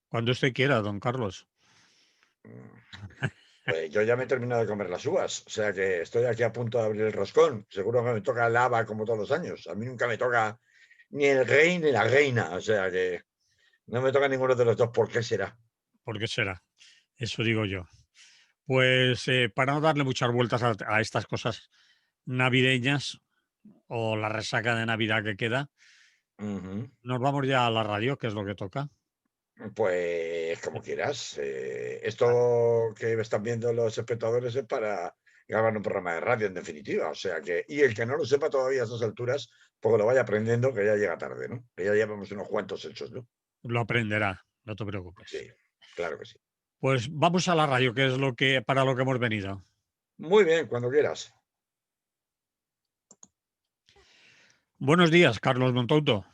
Cuando usted quiera, don Carlos. Mm, Pues yo ya me he terminado de comer las uvas, o sea que estoy aquí a punto de abrir el roscón. Seguro que me toca lava como todos los años. A mí nunca me toca ni el rey ni la reina, o sea que no me toca ninguno de los dos. ¿Por qué será? ¿Por qué será? Eso digo yo. Pues para no darle muchas vueltas a estas cosas navideñas o la resaca de Navidad que queda, Ujú. nos vamos ya a la radio, que es lo que toca. Pues como quieras. Esto que están viendo los espectadores es para grabar un programa de radio, en definitiva. O sea que, y el que no lo sepa todavía a estas alturas, pues lo vaya aprendiendo, que ya llega tarde, ¿no? Que ya llevamos unos cuantos hechos, ¿no? Lo aprenderá, no te preocupes. Sí, claro que sí. Pues vamos a la radio, que es lo que para lo que hemos venido. Muy bien, cuando quieras. Buenos días, Carlos Montouto.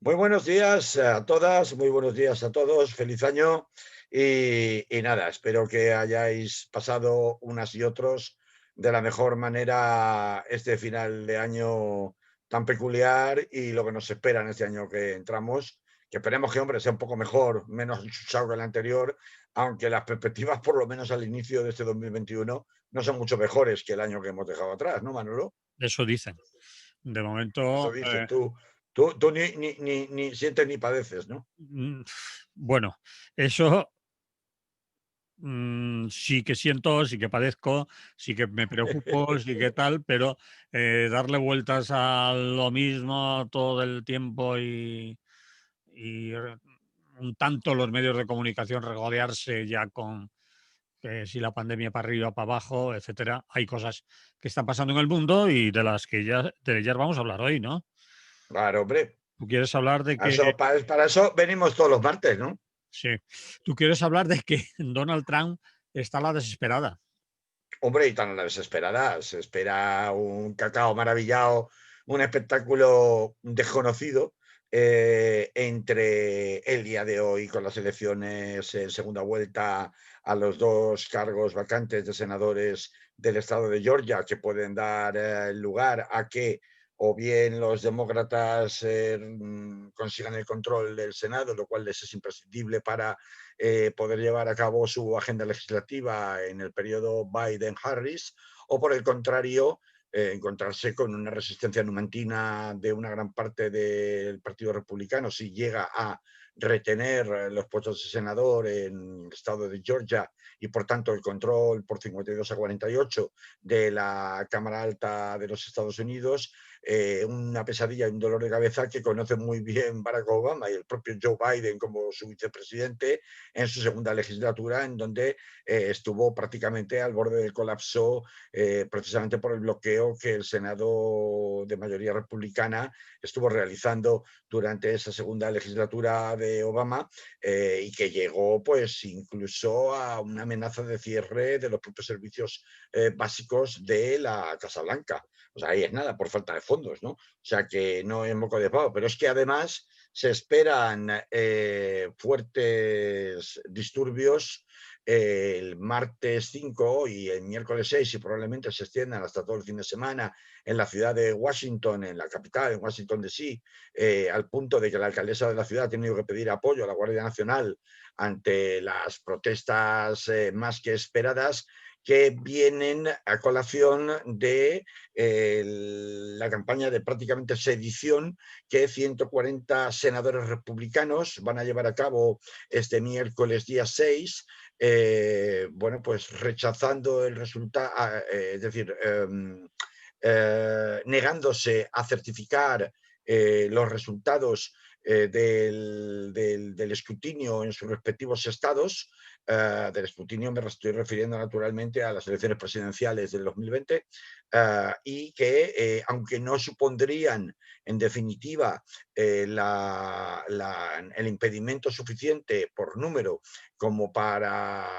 Muy buenos días a todas, muy buenos días a todos, feliz año y nada, espero que hayáis pasado unas y otros de la mejor manera este final de año tan peculiar y lo que nos espera en este año que entramos, que esperemos que, hombre, sea un poco mejor, menos chuchado que el anterior, aunque las perspectivas, por lo menos al inicio de este 2021, no son mucho mejores que el año que hemos dejado atrás, ¿no, Manolo? Eso dicen. De Eso momento, dicen, tú ni sientes ni padeces, ¿no? mm, bueno, eso sí que siento, sí que padezco, sí que me preocupo, sí que tal, pero darle vueltas a lo mismo todo el tiempo y un tanto los medios de comunicación regodearse ya con que si la pandemia para arriba, para abajo, etcétera. Hay cosas que están pasando en el mundo y de las que ya de ellas vamos a hablar hoy, ¿no? Claro, hombre. Tú quieres hablar de que Para eso venimos todos los martes, ¿no? sí, tú quieres hablar de que Donald Trump está a la desesperada. Hombre, y tan a la desesperada. Se espera un cacao maravillado, un espectáculo desconocido entre el día de hoy con las elecciones en segunda vuelta a los dos cargos vacantes de senadores del estado de Georgia que pueden dar lugar a que o bien los demócratas consigan el control del Senado, lo cual les es imprescindible para poder llevar a cabo su agenda legislativa en el periodo Biden-Harris, o por el contrario, encontrarse con una resistencia numantina de una gran parte del Partido Republicano si llega a retener los puestos de senador en el estado de Georgia y por tanto el control por 52-48 de la Cámara Alta de los Estados Unidos, una pesadilla y un dolor de cabeza que conoce muy bien Barack Obama y el propio Joe Biden como su vicepresidente en su segunda legislatura, en donde estuvo prácticamente al borde del colapso precisamente por el bloqueo que el Senado de mayoría republicana estuvo realizando durante esa segunda legislatura de Obama y que llegó pues incluso a una amenaza de cierre de los propios servicios básicos de la Casa Blanca. O sea, ahí es nada, por falta de fondos, ¿no? O sea, que no es moco de pavo. Pero es que además se esperan fuertes disturbios el martes 5 y el miércoles 6 y probablemente se extiendan hasta todo el fin de semana en la ciudad de Washington, en la capital, en Washington DC, al punto de que la alcaldesa de la ciudad ha tenido que pedir apoyo a la Guardia Nacional ante las protestas más que esperadas que vienen a colación de la campaña de prácticamente sedición que 140 senadores republicanos van a llevar a cabo este miércoles día 6, bueno, pues rechazando el resultado, es decir, negándose a certificar los resultados del escrutinio en sus respectivos estados. Del escrutinio me estoy refiriendo naturalmente a las elecciones presidenciales del 2020 y que, aunque no supondrían en definitiva el impedimento suficiente por número como para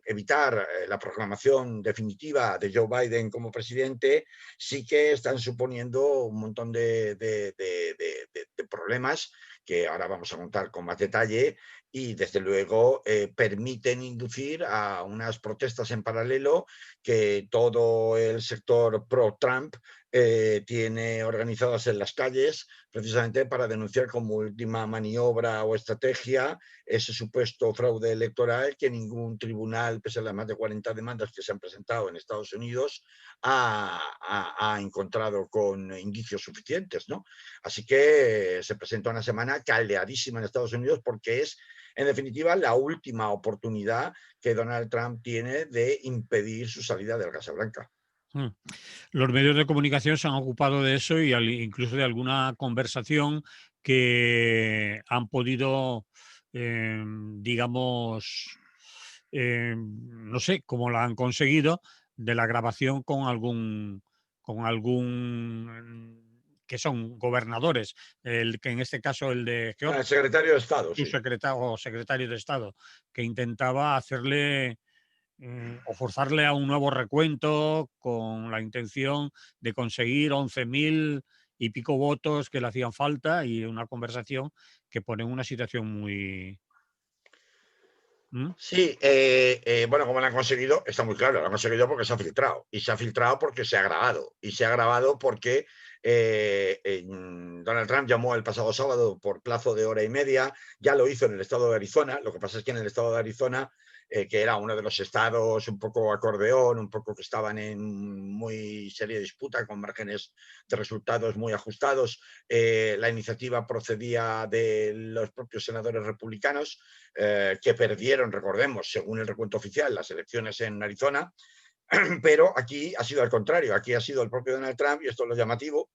evitar la proclamación definitiva de Joe Biden como presidente, sí que están suponiendo un montón de problemas que ahora vamos a contar con más detalle y desde luego permiten inducir a unas protestas en paralelo que todo el sector pro-Trump tiene organizadas en las calles precisamente para denunciar como última maniobra o estrategia ese supuesto fraude electoral que ningún tribunal, pese a las más de 40 demandas que se han presentado en Estados Unidos, ha encontrado con indicios suficientes, ¿no? Así que se presenta una semana caldeadísima en Estados Unidos porque es, en definitiva, la última oportunidad que Donald Trump tiene de impedir su salida de la Casa Blanca. Mm. Los medios de comunicación se han ocupado de eso y incluso de alguna conversación que han podido, digamos, no sé cómo la han conseguido, de la grabación con algún que son gobernadores, el que en este caso el de El Georgia, secretario de Estado, su sí. secretario o secretario de Estado, que intentaba hacerle o forzarle a un nuevo recuento con la intención de conseguir 11.000 y pico votos que le hacían falta y una conversación que pone en una situación muy... ¿Mm? Sí, bueno, como lo han conseguido, está muy claro, lo han conseguido porque se ha filtrado. Y se ha filtrado porque se ha grabado. Y se ha grabado porque Donald Trump llamó el pasado sábado por plazo de hora y media, ya lo hizo en el estado de Arizona. Lo que pasa es que en el estado de Arizona, que era uno de los estados un poco acordeón, un poco que estaban en muy seria disputa, con márgenes de resultados muy ajustados, la iniciativa procedía de los propios senadores republicanos, que perdieron, recordemos, según el recuento oficial, las elecciones en Arizona, pero aquí ha sido al contrario, aquí ha sido el propio Donald Trump, y esto es lo llamativo,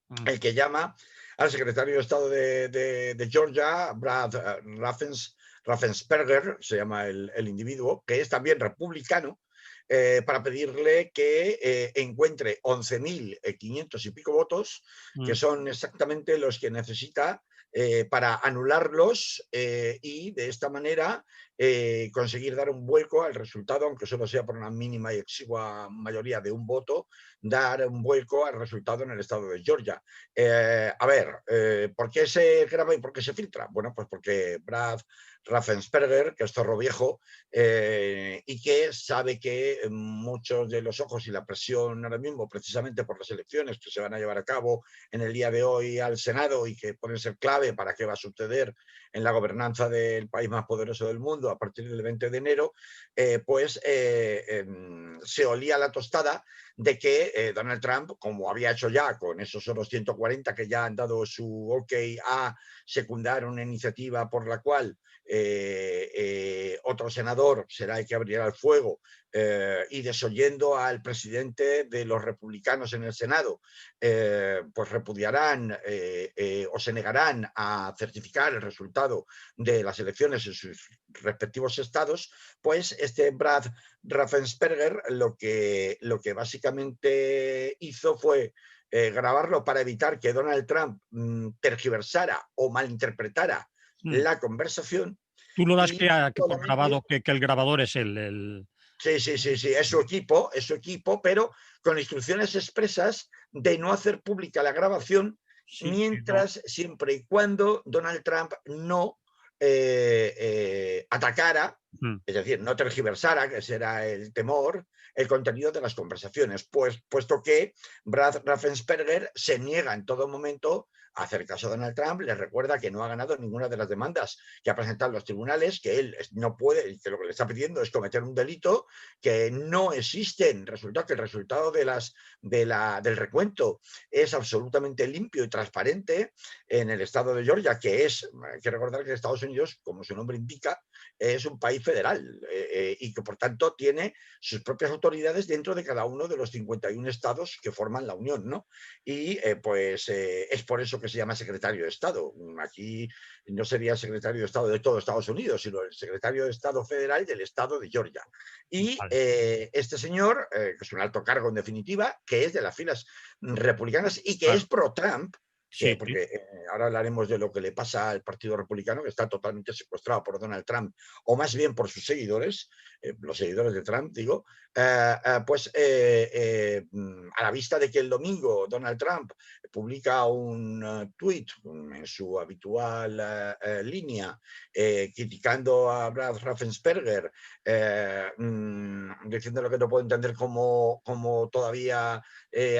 Mm. el que llama al secretario de Estado de Georgia, Brad Raffensperger, se llama el individuo, que es también republicano, para pedirle que encuentre 11.500 y pico votos, que Mm. son exactamente los que necesita para anularlos y de esta manera conseguir dar un vuelco al resultado, aunque solo sea por una mínima y exigua mayoría de un voto, dar un vuelco al resultado en el estado de Georgia. A ver, ¿por qué se graba y por qué se filtra? Bueno, pues porque Brad Raffensperger, que es zorro viejo, y que sabe que muchos de los ojos y la presión ahora mismo, precisamente por las elecciones que se van a llevar a cabo en el día de hoy al Senado y que pueden ser clave para qué va a suceder en la gobernanza del país más poderoso del mundo a partir del 20 de enero, se olía la tostada de que Donald Trump, como había hecho ya con esos otros 140 que ya han dado su ok a secundar una iniciativa por la cual otro senador será el que abrirá el fuego, y desoyendo al presidente de los republicanos en el Senado, pues repudiarán o se negarán a certificar el resultado de las elecciones en sus respectivos estados, pues este Brad Raffensperger lo que básicamente hizo fue grabarlo para evitar que Donald Trump tergiversara o malinterpretara Mm. la conversación. Tú lo das Y que por solamente, grabado, que el grabador es el... sí, sí, sí, sí, es su equipo, pero con instrucciones expresas de no hacer pública la grabación Sí, que no. mientras, siempre y cuando Donald Trump no atacara, Mm. es decir, no tergiversara, que ese era el temor, el contenido de las conversaciones, pues, puesto que Brad Raffensperger se niega en todo momento a hacer caso a Donald Trump, le recuerda que no ha ganado ninguna de las demandas que ha presentado los tribunales, que él no puede, que lo que le está pidiendo es cometer un delito, que no existen. Resulta que el resultado del recuento es absolutamente limpio y transparente en el estado de Georgia, que es, hay que recordar que Estados Unidos, como su nombre indica, es un país federal y que por tanto tiene sus propias autoridades dentro de cada uno de los 51 estados que forman la Unión, ¿no? Y es por eso que se llama secretario de Estado. Aquí no sería secretario de Estado de todo Estados Unidos, sino el secretario de Estado federal del estado de Georgia. Y Vale. este señor, que es un alto cargo en definitiva, que es de las filas republicanas y que Claro. es pro-Trump, Sí, sí. porque ahora hablaremos de lo que le pasa al Partido Republicano, que está totalmente secuestrado por Donald Trump, o más bien por sus seguidores, los seguidores de Trump, digo, pues a la vista de que el domingo Donald Trump publica un tuit en su habitual línea, criticando a Brad Raffensperger, diciéndole que no puede entender cómo todavía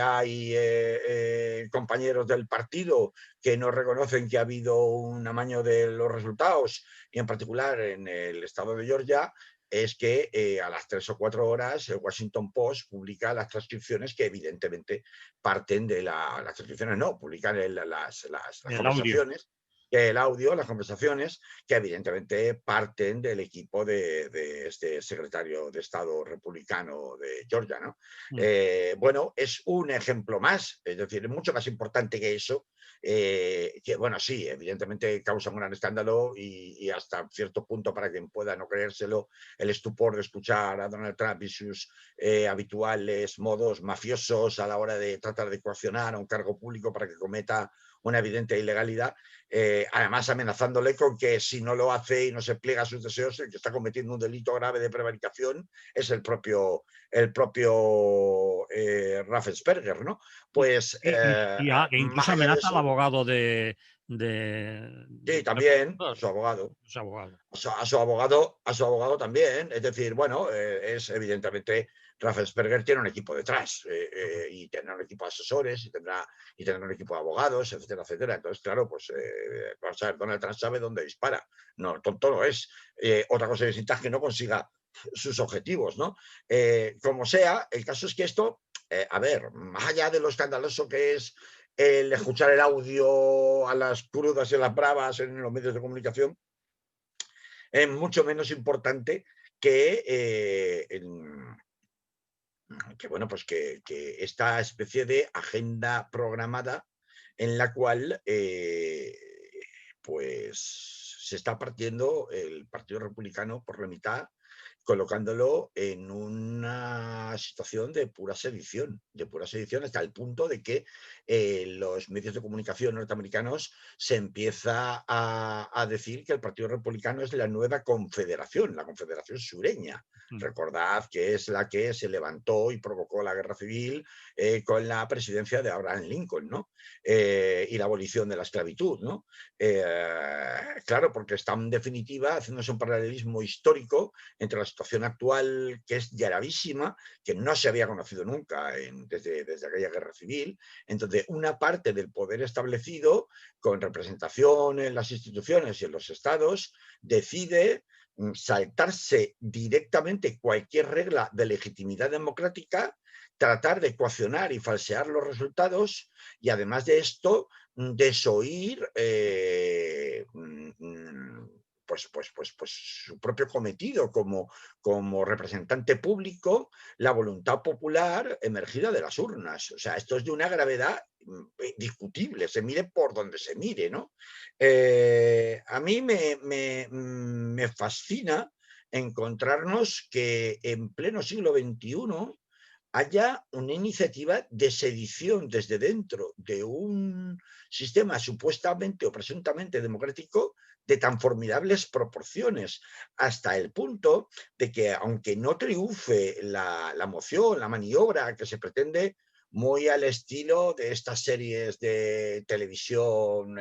hay compañeros del partido que no reconocen que ha habido un amaño de los resultados, y en particular en el estado de Georgia, es que a las 3 o 4 horas el Washington Post publica las transcripciones que evidentemente parten de las transcripciones, no, publican las El audio. conversaciones, el audio, las conversaciones, que evidentemente parten del equipo de este secretario de Estado republicano de Georgia, ¿no? Mm. Bueno, es un ejemplo más, es decir, es mucho más importante que eso, que bueno, sí, evidentemente causa un gran escándalo y hasta cierto punto, para quien pueda no creérselo, el estupor de escuchar a Donald Trump y sus habituales modos mafiosos a la hora de tratar de coaccionar a un cargo público para que cometa una evidente ilegalidad, además amenazándole con que si no lo hace y no se pliega a sus deseos, el que está cometiendo un delito grave de prevaricación es el propio Raffensperger, ¿no? Pues E más incluso allá de amenaza al eso, abogado de sí, también a su Representados, abogado. ese abogado. A su abogado también. Es decir, bueno, es evidentemente Raffensperger tiene un equipo detrás, Ujú. y tendrá un equipo de asesores y tendrá un equipo de abogados, etcétera, etcétera. Entonces, claro, pues vamos a ver, Donald Trump sabe dónde dispara. No, tonto no es. Otra cosa distinta es que no consiga sus objetivos, ¿no? Como sea, el caso es que esto, a ver, más allá de lo escandaloso que es el escuchar el audio a las crudas y a las bravas en los medios de comunicación, es mucho menos importante que, bueno, pues que esta especie de agenda programada en la cual pues se está partiendo el Partido Republicano por la mitad, colocándolo en una situación de pura sedición, hasta el punto de que los medios de comunicación norteamericanos se empieza a decir que el Partido Republicano es la nueva confederación, la confederación sureña. Mm. Recordad que es la que se levantó y provocó la guerra civil con la presidencia de Abraham Lincoln, ¿no? Y la abolición de la esclavitud, ¿no? Claro, porque está en definitiva haciéndose un paralelismo histórico entre la situación actual, que es gravísima, que no se había conocido nunca desde aquella guerra civil, entonces una parte del poder establecido, con representación en las instituciones y en los estados, decide saltarse directamente cualquier regla de legitimidad democrática, tratar de coaccionar y falsear los resultados, y además de esto, desoír pues su propio cometido como representante público, la voluntad popular emergida de las urnas. O sea, esto es de una gravedad discutible, se mire por donde se mire, ¿no? A mí me fascina encontrarnos que en pleno siglo XXI haya una iniciativa de sedición desde dentro de un sistema supuestamente o presuntamente democrático de tan formidables proporciones, hasta el punto de que, aunque no triunfe la moción, la maniobra que se pretende, muy al estilo de estas series de televisión,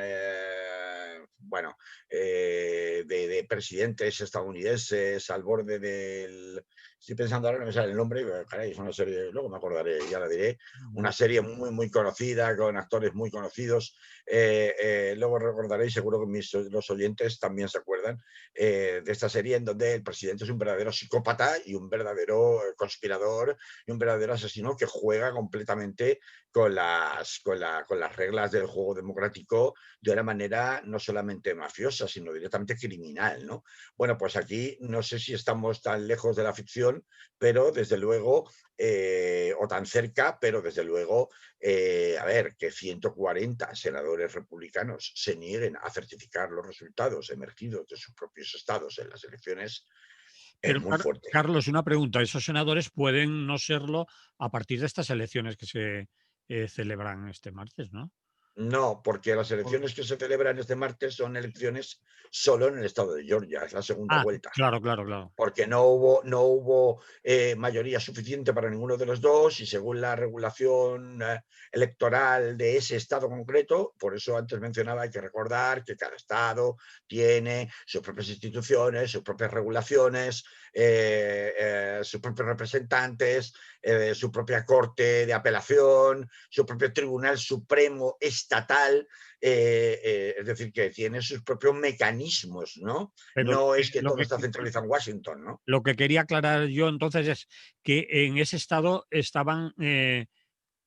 bueno, de presidentes estadounidenses al borde del... Estoy pensando ahora, no me sale el nombre, pero, caray, es una serie, luego me acordaré, ya la diré, una serie muy, muy conocida, con actores muy conocidos. Luego recordaréis, seguro que los oyentes también se acuerdan, de esta serie en donde el presidente es un verdadero psicópata y un verdadero conspirador y un verdadero asesino que juega completamente con las reglas del juego democrático de una manera no solamente mafiosa, sino directamente criminal, ¿no? Bueno, pues aquí no sé si estamos tan lejos de la ficción, pero desde luego, o tan cerca, pero desde luego, a ver, que 140 senadores republicanos se nieguen a certificar los resultados emergidos de sus propios estados en las elecciones es Pero, muy fuerte. Carlos, una pregunta. Esos senadores pueden no serlo a partir de estas elecciones que se celebran este martes, ¿no? No, porque las Por- elecciones que se celebran este martes son elecciones solo en el estado de Georgia, es la segunda Ah, vuelta. claro, claro, claro. Porque no hubo mayoría suficiente para ninguno de los dos y según la regulación electoral de ese estado concreto, por eso antes mencionaba, hay que recordar que cada estado tiene sus propias instituciones, sus propias regulaciones, sus propios representantes, su propia corte de apelación, su propio tribunal supremo estatal, es decir, que tiene sus propios mecanismos, ¿no? Pero No es que todo está centralizado en Washington, ¿no? lo que quería aclarar yo entonces es que en ese estado estaban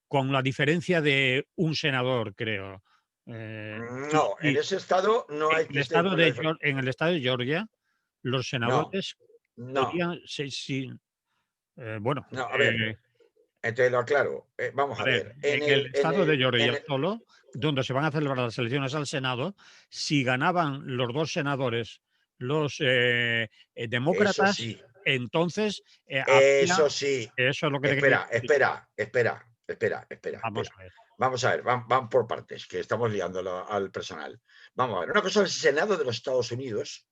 con la diferencia de un senador, creo. No, en Y ese estado no en hay el que estar estado con la En el estado de Georgia, los no, senadores no, podían, sí, bueno, no, a ver, te lo aclaro. Vamos a a ver, ver, en el estado de Georgia solo, donde se van a celebrar las elecciones al Senado, si ganaban los dos senadores, los eso demócratas, sí, entonces había, eso sí. eso es lo que te quería Espera, decir. espera, espera, espera, espera, Vamos espera. a ver. Vamos a ver, van por partes, que estamos liando al personal. Vamos a ver, una cosa es el Senado de los Estados Unidos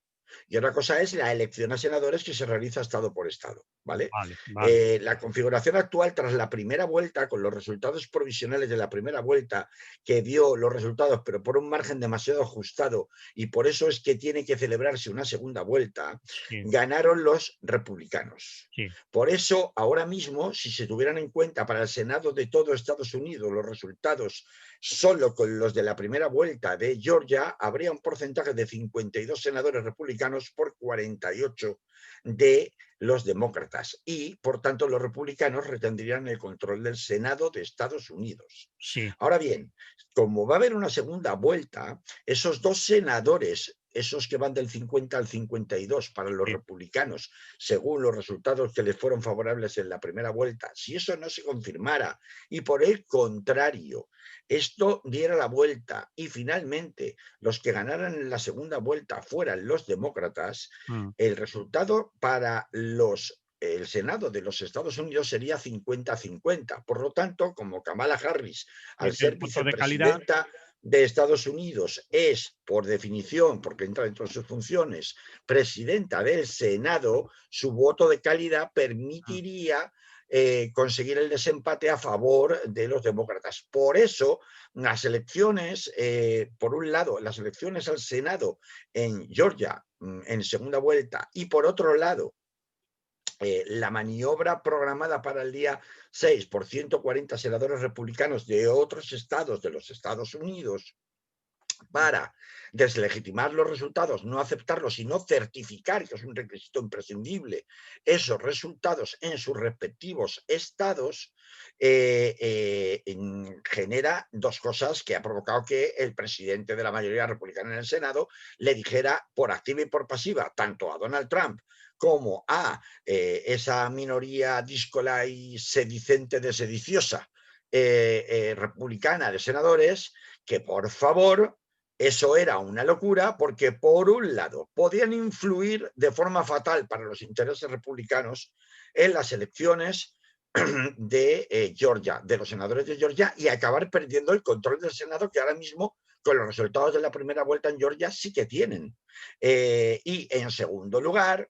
y otra cosa es la elección a senadores que se realiza estado por estado, ¿vale? Vale, vale. La configuración actual tras la primera vuelta, con los resultados provisionales de la primera vuelta, que dio los resultados, pero por un margen demasiado ajustado, y por eso es que tiene que celebrarse una segunda vuelta, Sí, ganaron los republicanos. sí. Por eso, ahora mismo, si se tuvieran en cuenta para el Senado de todo Estados Unidos los resultados solo con los de la primera vuelta de Georgia, habría un porcentaje de 52 senadores republicanos por 48 de los demócratas y, por tanto, los republicanos retendrían el control del Senado de Estados Unidos. Sí, Ahora bien, como va a haber una segunda vuelta, esos dos senadores, esos que van del 50 al 52 para los sí. republicanos, según los resultados que les fueron favorables en la primera vuelta, si eso no se confirmara y por el contrario, esto diera la vuelta y finalmente los que ganaran en la segunda vuelta fueran los demócratas, Mm. el resultado para el Senado de los Estados Unidos sería 50-50. Por lo tanto, como Kamala Harris, al Tiene ser un voto de calidad. vicepresidenta de Estados Unidos, es, por definición, porque entra dentro de sus funciones, presidenta del Senado, su voto de calidad Mm. permitiría conseguir el desempate a favor de los demócratas. Por eso, las elecciones, por un lado, las elecciones al Senado en Georgia en segunda vuelta y por otro lado, la maniobra programada para el día 6 por 140 senadores republicanos de otros estados de los Estados Unidos para deslegitimar los resultados, no aceptarlos, sino certificar, que es un requisito imprescindible, esos resultados en sus respectivos estados, genera dos cosas que ha provocado que el presidente de la mayoría republicana en el Senado le dijera por activa y por pasiva, tanto a Donald Trump como a esa minoría díscola y sedicente de sediciosa republicana de senadores, que por favor eso era una locura porque, por un lado, podían influir de forma fatal para los intereses republicanos en las elecciones de Georgia, de los senadores de Georgia, y acabar perdiendo el control del Senado que ahora mismo, con los resultados de la primera vuelta en Georgia, sí que tienen. Y en segundo lugar,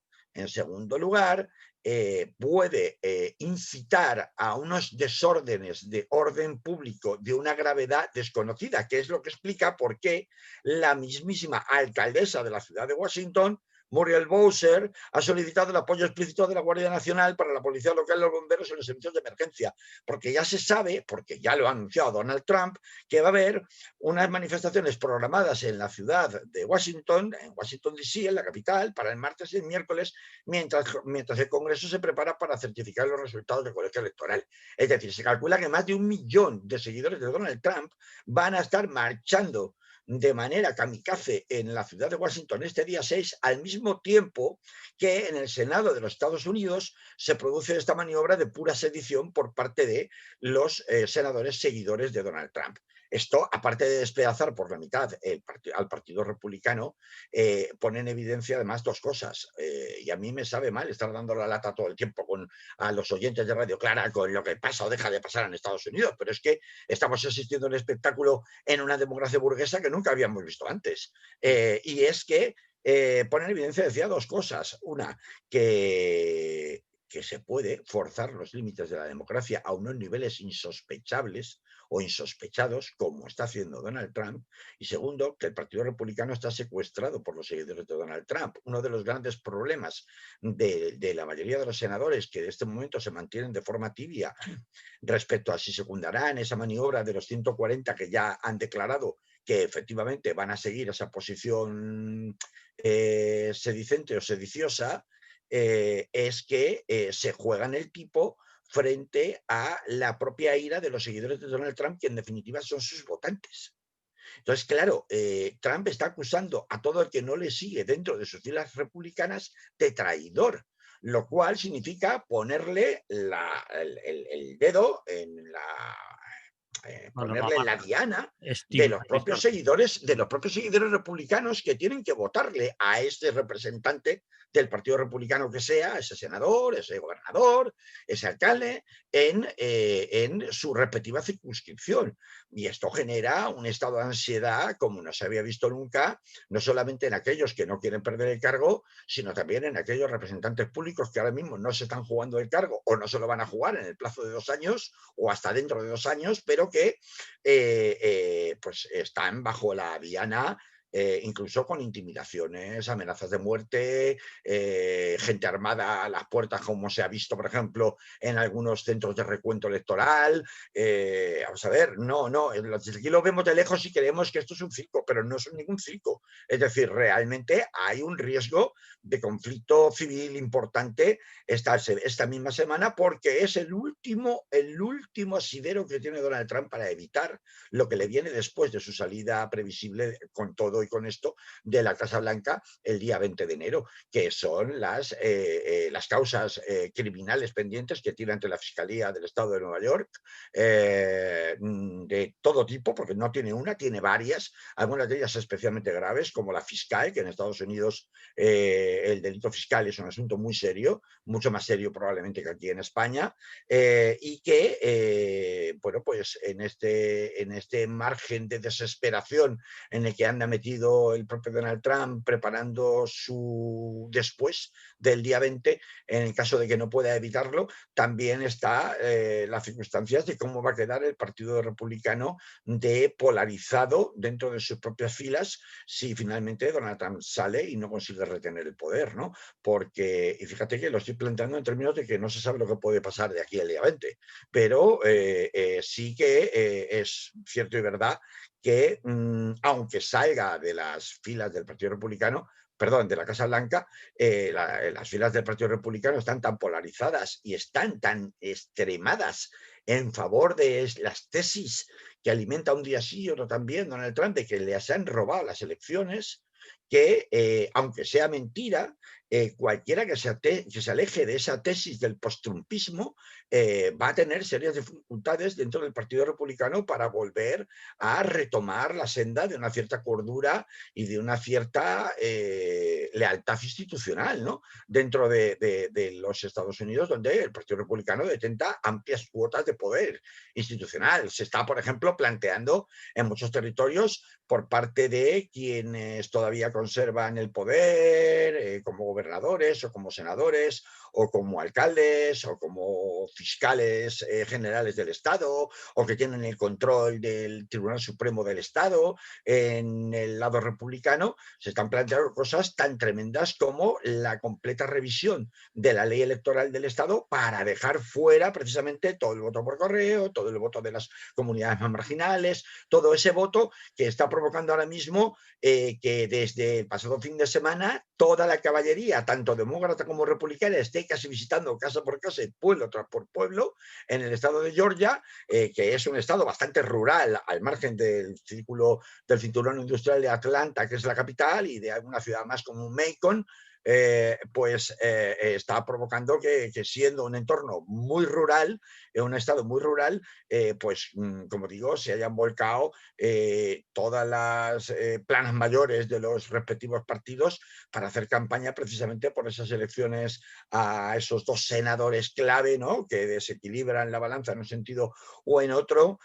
puede incitar a unos desórdenes de orden público de una gravedad desconocida, que es lo que explica por qué la mismísima alcaldesa de la ciudad de Washington, Muriel Bowser, ha solicitado el apoyo explícito de la Guardia Nacional para la policía local, los bomberos y los servicios de emergencia, porque ya se sabe, porque ya lo ha anunciado Donald Trump, que va a haber unas manifestaciones programadas en la ciudad de Washington, en Washington DC, en la capital, para el martes y el miércoles, mientras el Congreso se prepara para certificar los resultados del colegio electoral. Es decir, se calcula que más de 1 millón de seguidores de Donald Trump van a estar marchando de manera kamikaze en la ciudad de Washington este día 6, al mismo tiempo que en el Senado de los Estados Unidos se produce esta maniobra de pura sedición por parte de los senadores seguidores de Donald Trump. Esto, aparte de despedazar por la mitad al Partido Republicano, pone en evidencia además dos cosas. Y a mí me sabe mal estar dando la lata todo el tiempo a los oyentes de Radio Clara con lo que pasa o deja de pasar en Estados Unidos, pero es que estamos asistiendo a un espectáculo en una democracia burguesa que nunca habíamos visto antes. Y es que pone en evidencia, decía, dos cosas. Una, que se puede forzar los límites de la democracia a unos niveles insospechables o insospechados, como está haciendo Donald Trump. Y segundo, que el Partido Republicano está secuestrado por los seguidores de Donald Trump. Uno de los grandes problemas de la mayoría de los senadores que en este momento se mantienen de forma tibia respecto a si secundarán esa maniobra de los 140 que ya han declarado que efectivamente van a seguir esa posición sedicente o sediciosa, es que se juegan el tipo frente a la propia ira de los seguidores de Donald Trump, que en definitiva son sus votantes. Entonces, claro, Trump está acusando a todo el que no le sigue dentro de sus filas republicanas de traidor, lo cual significa ponerle el dedo en la Bueno, la ponerle la marca, diana estigmatizar. de los propios seguidores republicanos que tienen que votarle a este representante del Partido Republicano que sea, ese senador, ese gobernador, ese alcalde, en su respectiva circunscripción. Y esto genera un estado de ansiedad como no se había visto nunca, no solamente en aquellos que no quieren perder el cargo, sino también en aquellos representantes públicos que ahora mismo no se están jugando el cargo o no se lo van a jugar en el plazo de 2 años o hasta dentro de 2 años, pero que pues están bajo la diana, incluso con intimidaciones, amenazas de muerte, gente armada a las puertas, como se ha visto, por ejemplo, en algunos centros de recuento electoral. Vamos a ver, no, aquí lo vemos de lejos y creemos que esto es un circo, pero no es ningún circo. Es decir, realmente hay un riesgo de conflicto civil importante esta misma semana, porque es el último asidero que tiene Donald Trump para evitar lo que le viene después de su salida previsible con todo y con esto de la Casa Blanca el día 20 de enero, que son las causas criminales pendientes que tiene ante la Fiscalía del Estado de Nueva York, de todo tipo, porque no tiene una, tiene varias, algunas de ellas especialmente graves, como la fiscal, que en Estados Unidos el delito fiscal es un asunto muy serio, mucho más serio probablemente que aquí en España, y que, bueno, pues en este margen de desesperación en el que anda metido el propio Donald Trump preparando su después del día 20, en el caso de que no pueda evitarlo, también está las circunstancias de cómo va a quedar el Partido Republicano de polarizado dentro de sus propias filas si finalmente Donald Trump sale y no consigue retener el poder, ¿no? Porque, y fíjate que lo estoy planteando en términos de que no se sabe lo que puede pasar de aquí al día 20, pero sí que es cierto y verdad que aunque salga de las filas del Partido Republicano, perdón, de la Casa Blanca, las filas del Partido Republicano están tan polarizadas y están tan extremadas en favor de las tesis que alimenta un día sí y otro también Donald Trump, de que les han robado las elecciones, que aunque sea mentira, cualquiera que se aleje de esa tesis del post-trumpismo va a tener serias dificultades dentro del Partido Republicano para volver a retomar la senda de una cierta cordura y de una cierta lealtad institucional, ¿no? Dentro de los Estados Unidos, donde el Partido Republicano detenta amplias cuotas de poder institucional. Se está, por ejemplo, planteando en muchos territorios por parte de quienes todavía conservan el poder, como gobernadores o como senadores o como alcaldes o como fiscales generales del Estado o que tienen el control del Tribunal Supremo del Estado. En el lado republicano se están planteando cosas tan tremendas como la completa revisión de la ley electoral del Estado para dejar fuera precisamente todo el voto por correo, todo el voto de las comunidades más marginales, todo ese voto que está provocando ahora mismo que desde el pasado fin de semana toda la caballería mayoría, tanto demócrata como republicana, esté casi visitando casa por casa y pueblo tras por pueblo en el estado de Georgia, que es un estado bastante rural al margen del círculo del cinturón industrial de Atlanta, que es la capital, y de alguna ciudad más como Macon, está provocando que siendo un entorno muy rural, un estado muy rural, como digo, se hayan volcado todas las planas mayores de los respectivos partidos para hacer campaña precisamente por esas elecciones a esos dos senadores clave, ¿no?, que desequilibran la balanza en un sentido o en otro,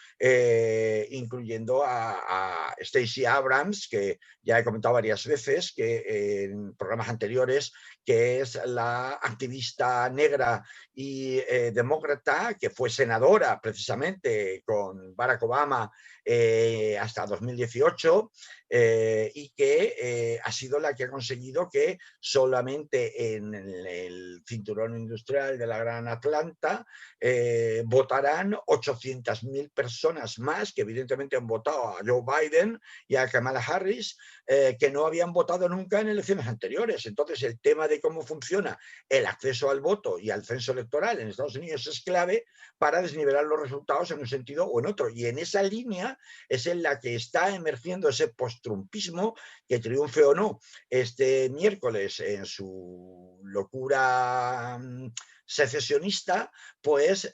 incluyendo a Stacey Abrams, que ya he comentado varias veces que en programas anteriores, que es la activista negra y demócrata que fue senadora precisamente con Barack Obama hasta 2018, y que ha sido la que ha conseguido que solamente en el cinturón industrial de la Gran Atlanta votarán 800.000 personas más, que evidentemente han votado a Joe Biden y a Kamala Harris, que no habían votado nunca en elecciones anteriores. Entonces, el tema de cómo funciona el acceso al voto y al censo electoral en Estados Unidos es clave para desnivelar los resultados en un sentido o en otro. Y en esa línea es en la que está emergiendo ese post-trumpismo, que triunfe o no este miércoles en su locura secesionista, pues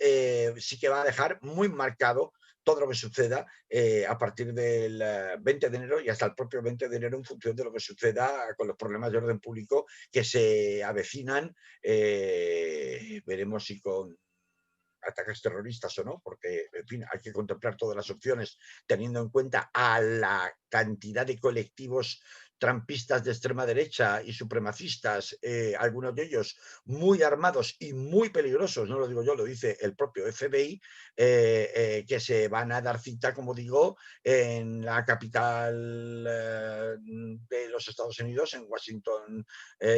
sí que va a dejar muy marcado todo lo que suceda a partir del 20 de enero y hasta el propio 20 de enero, en función de lo que suceda con los problemas de orden público que se avecinan. Veremos si con ataques terroristas o no, porque, en fin, hay que contemplar todas las opciones teniendo en cuenta a la cantidad de colectivos trampistas de extrema derecha y supremacistas, algunos de ellos muy armados y muy peligrosos, no lo digo yo, lo dice el propio FBI, que se van a dar cita, como digo, en la capital de los Estados Unidos, en Washington,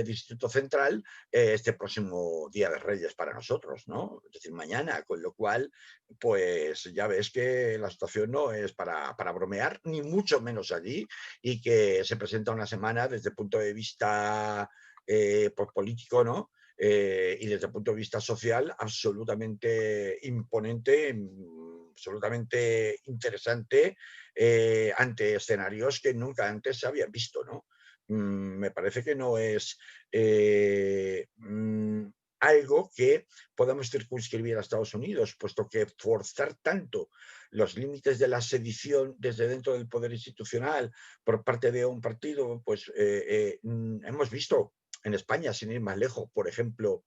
Distrito Central, este próximo Día de Reyes para nosotros, ¿no? Es decir, mañana, con lo cual, pues ya ves que la situación no es para bromear, ni mucho menos allí, y que se presenta una semana desde el punto de vista pues, político, ¿no? Y desde el punto de vista social, absolutamente imponente, absolutamente interesante, ante escenarios que nunca antes se habían visto, ¿no? Me parece que no es algo que podamos circunscribir a Estados Unidos, puesto que forzar tanto los límites de la sedición desde dentro del poder institucional por parte de un partido, pues hemos visto en España, sin ir más lejos, por ejemplo,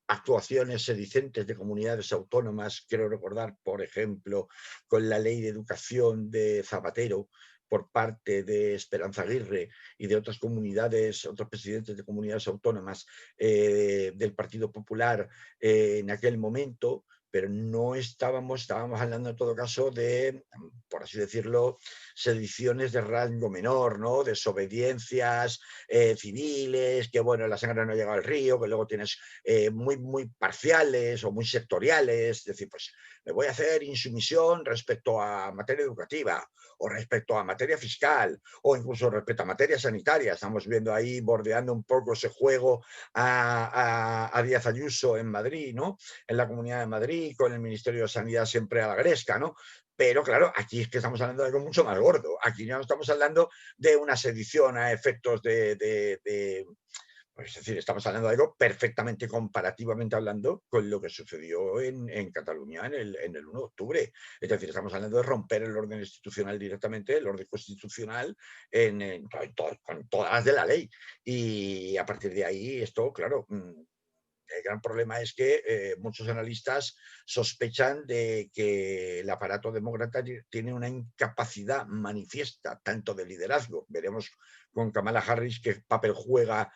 actuaciones sedicentes de comunidades autónomas, quiero recordar, por ejemplo, con la ley de educación de Zapatero, por parte de Esperanza Aguirre y de otras comunidades, otros presidentes de comunidades autónomas del Partido Popular en aquel momento, pero no estábamos hablando en todo caso de, por así decirlo, sediciones de rango menor, ¿no? Desobediencias civiles, que bueno, la sangre no ha llegado al río, que luego tienes muy parciales o muy sectoriales, es decir, pues me voy a hacer insumisión respecto a materia educativa, o respecto a materia fiscal, o incluso respecto a materia sanitaria. Estamos viendo ahí, bordeando un poco ese juego a Díaz Ayuso en Madrid, ¿no? En la Comunidad de Madrid, con el Ministerio de Sanidad siempre a la gresca, ¿no? Pero claro, aquí es que estamos hablando de algo mucho más gordo. Aquí ya no estamos hablando de una sedición a efectos pues, es decir, estamos hablando de algo perfectamente comparativamente hablando con lo que sucedió en Cataluña en el 1 de octubre. Es decir, estamos hablando de romper el orden institucional directamente, el orden constitucional, con todas las de la ley. Y a partir de ahí, esto, claro, el gran problema es que muchos analistas sospechan de que el aparato demócrata tiene una incapacidad manifiesta, tanto de liderazgo. Veremos con Kamala Harris qué papel juega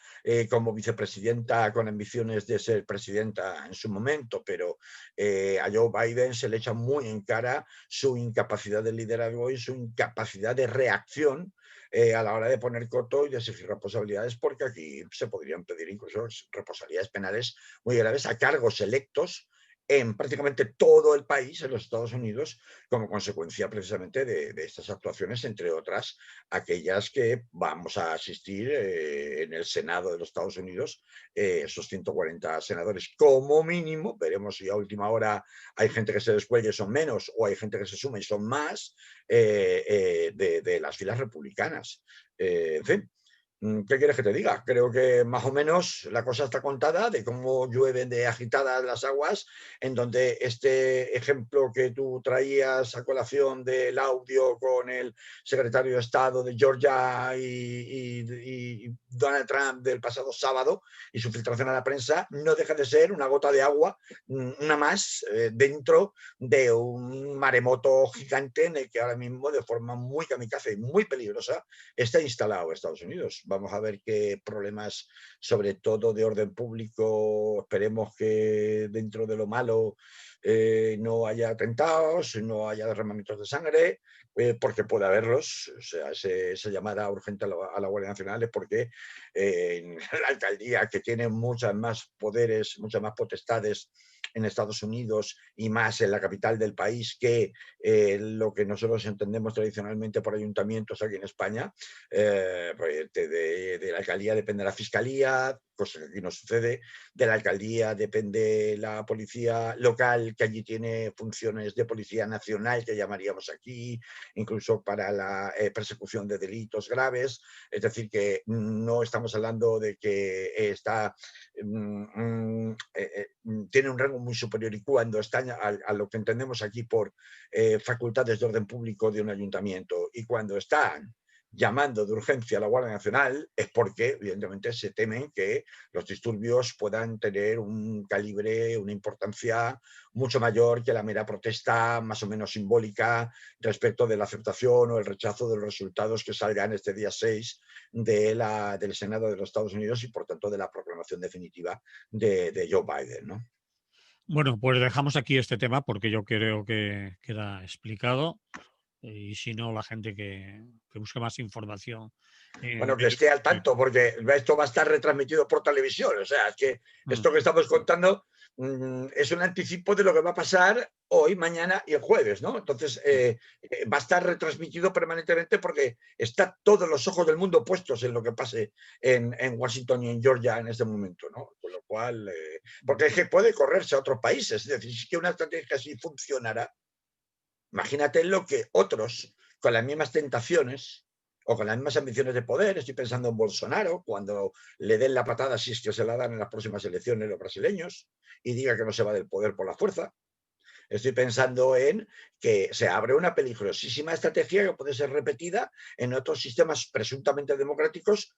como vicepresidenta con ambiciones de ser presidenta en su momento, pero a Joe Biden se le echa muy en cara su incapacidad de liderazgo y su incapacidad de reacción a la hora de poner coto y de exigir responsabilidades, porque aquí se podrían pedir incluso responsabilidades penales muy graves a cargos electos en prácticamente todo el país, en los Estados Unidos, como consecuencia precisamente de estas actuaciones, entre otras, aquellas que vamos a asistir en el Senado de los Estados Unidos, esos 140 senadores como mínimo. Veremos si a última hora hay gente que se descuelgue y son menos, o hay gente que se suma y son más, de las filas republicanas. En fin, ¿qué quieres que te diga? Creo que más o menos la cosa está contada de cómo llueven de agitadas las aguas, en donde este ejemplo que tú traías a colación del audio con el secretario de Estado de Georgia y Donald Trump del pasado sábado y su filtración a la prensa no deja de ser una gota de agua, una más, dentro de un maremoto gigante en el que ahora mismo, de forma muy kamikaze y muy peligrosa, está instalado Estados Unidos. Vamos a ver qué problemas, sobre todo de orden público, esperemos que dentro de lo malo no haya atentados, no haya derramamientos de sangre, porque puede haberlos. O sea, esa llamada urgente a la Guardia Nacional es porque en la alcaldía, que tiene muchas más poderes, muchas más potestades en Estados Unidos y más en la capital del país que lo que nosotros entendemos tradicionalmente por ayuntamientos aquí en España, pues de la alcaldía depende la fiscalía, cosa que aquí no sucede. De la alcaldía depende la policía local, que allí tiene funciones de policía nacional, que llamaríamos aquí, incluso para la persecución de delitos graves. Es decir, que no estamos hablando de que tiene un rango muy superior, y cuando está a lo que entendemos aquí por facultades de orden público de un ayuntamiento, y cuando están llamando de urgencia a la Guardia Nacional, es porque evidentemente se temen que los disturbios puedan tener un calibre, una importancia mucho mayor que la mera protesta más o menos simbólica respecto de la aceptación o el rechazo de los resultados que salgan este día 6 del Senado de los Estados Unidos, y por tanto de la proclamación definitiva de Joe Biden, ¿no? Bueno, pues dejamos aquí este tema porque yo creo que queda explicado. Y si no, la gente que busque más información en Bueno, que medios. esté al tanto, porque esto va a estar retransmitido por televisión. O sea, es que Mm. esto que estamos contando es un anticipo de lo que va a pasar hoy, mañana y el jueves, ¿no? Entonces, va a estar retransmitido permanentemente, porque está todos los ojos del mundo puestos en lo que pase en Washington y en Georgia en este momento, ¿no? Con lo cual, porque es que puede correrse a otros países. Es decir, si es que una estrategia así funcionara, imagínate lo que otros, con las mismas tentaciones o con las mismas ambiciones de poder, estoy pensando en Bolsonaro, cuando le den la patada, si es que se la dan en las próximas elecciones los brasileños, y diga que no se va del poder por la fuerza. Estoy pensando en que se abre una peligrosísima estrategia que puede ser repetida en otros sistemas presuntamente democráticos,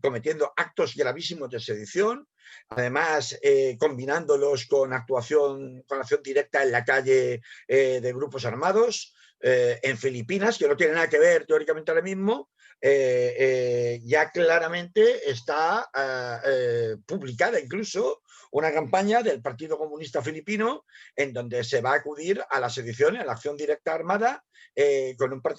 cometiendo actos gravísimos de sedición, además combinándolos con acción directa en la calle, de grupos armados. En Filipinas, que no tiene nada que ver teóricamente ahora mismo, ya claramente está publicada incluso una campaña del Partido Comunista Filipino, en donde se va a acudir a la sedición, a la acción directa armada,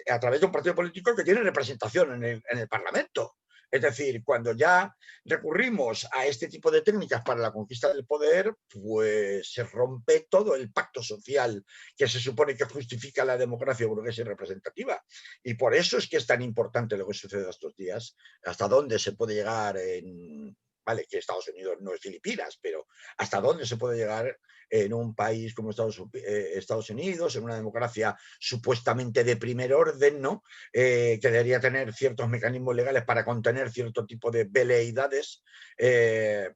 a través de un partido político que tiene representación en el Parlamento. Es decir, cuando ya recurrimos a este tipo de técnicas para la conquista del poder, pues se rompe todo el pacto social que se supone que justifica la democracia burguesa y representativa. Y por eso es que es tan importante lo que sucede estos días, hasta dónde se puede llegar vale, que Estados Unidos no es Filipinas, pero hasta dónde se puede llegar en un país como Estados Unidos, en una democracia supuestamente de primer orden, ¿no? Que debería tener ciertos mecanismos legales para contener cierto tipo de veleidades,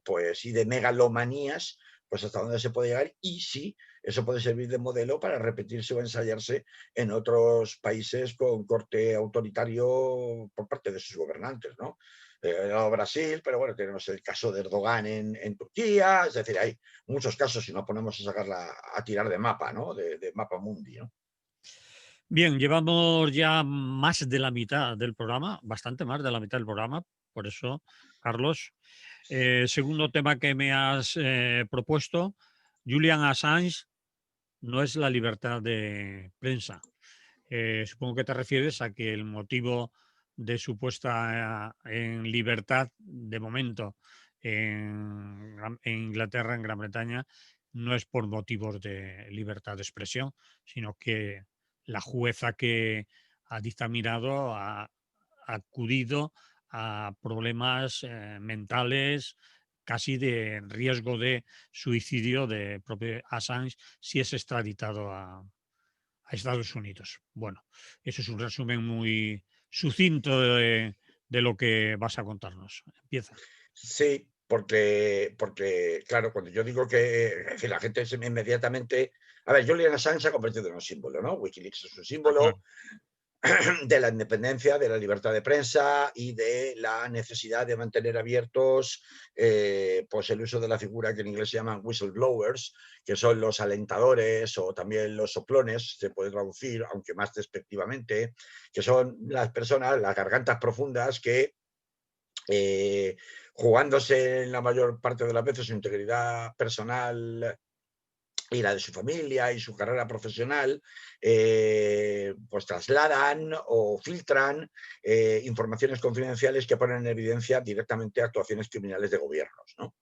pues, y de megalomanías, pues hasta dónde se puede llegar, y sí, eso puede servir de modelo para repetirse o ensayarse en otros países con corte autoritario por parte de sus gobernantes, ¿no? Brasil, pero bueno, tenemos el caso de Erdogan en Turquía. Es decir, hay muchos casos si nos ponemos a tirar de mapa, ¿no? De mapa mundi, ¿no? Bien, llevamos ya más de la mitad del programa, bastante más de la mitad del programa. Por eso, Carlos, segundo tema que me has propuesto, Julian Assange no es la libertad de prensa. Supongo que te refieres a que el motivo de su puesta en libertad de momento en Inglaterra, en Gran Bretaña, no es por motivos de libertad de expresión, sino que la jueza que ha dictaminado ha acudido a problemas mentales, casi de riesgo de suicidio de propio Assange si es extraditado a Estados Unidos. Bueno, eso es un resumen muy sucinto de lo que vas a contarnos. Empieza. Sí, porque, claro, cuando yo digo que es decir, la gente inmediatamente. A ver, Julian Assange se ha convertido en un símbolo, ¿no? Wikileaks es un Está claro. símbolo de la independencia, de la libertad de prensa y de la necesidad de mantener abiertos pues el uso de la figura que en inglés se llaman whistleblowers, que son los alentadores o también los soplones, se puede traducir, aunque más despectivamente, que son las personas, las gargantas profundas que jugándose en la mayor parte de las veces su integridad personal y la de su familia y su carrera profesional, pues trasladan o filtran informaciones confidenciales que ponen en evidencia directamente actuaciones criminales de gobiernos, ¿no?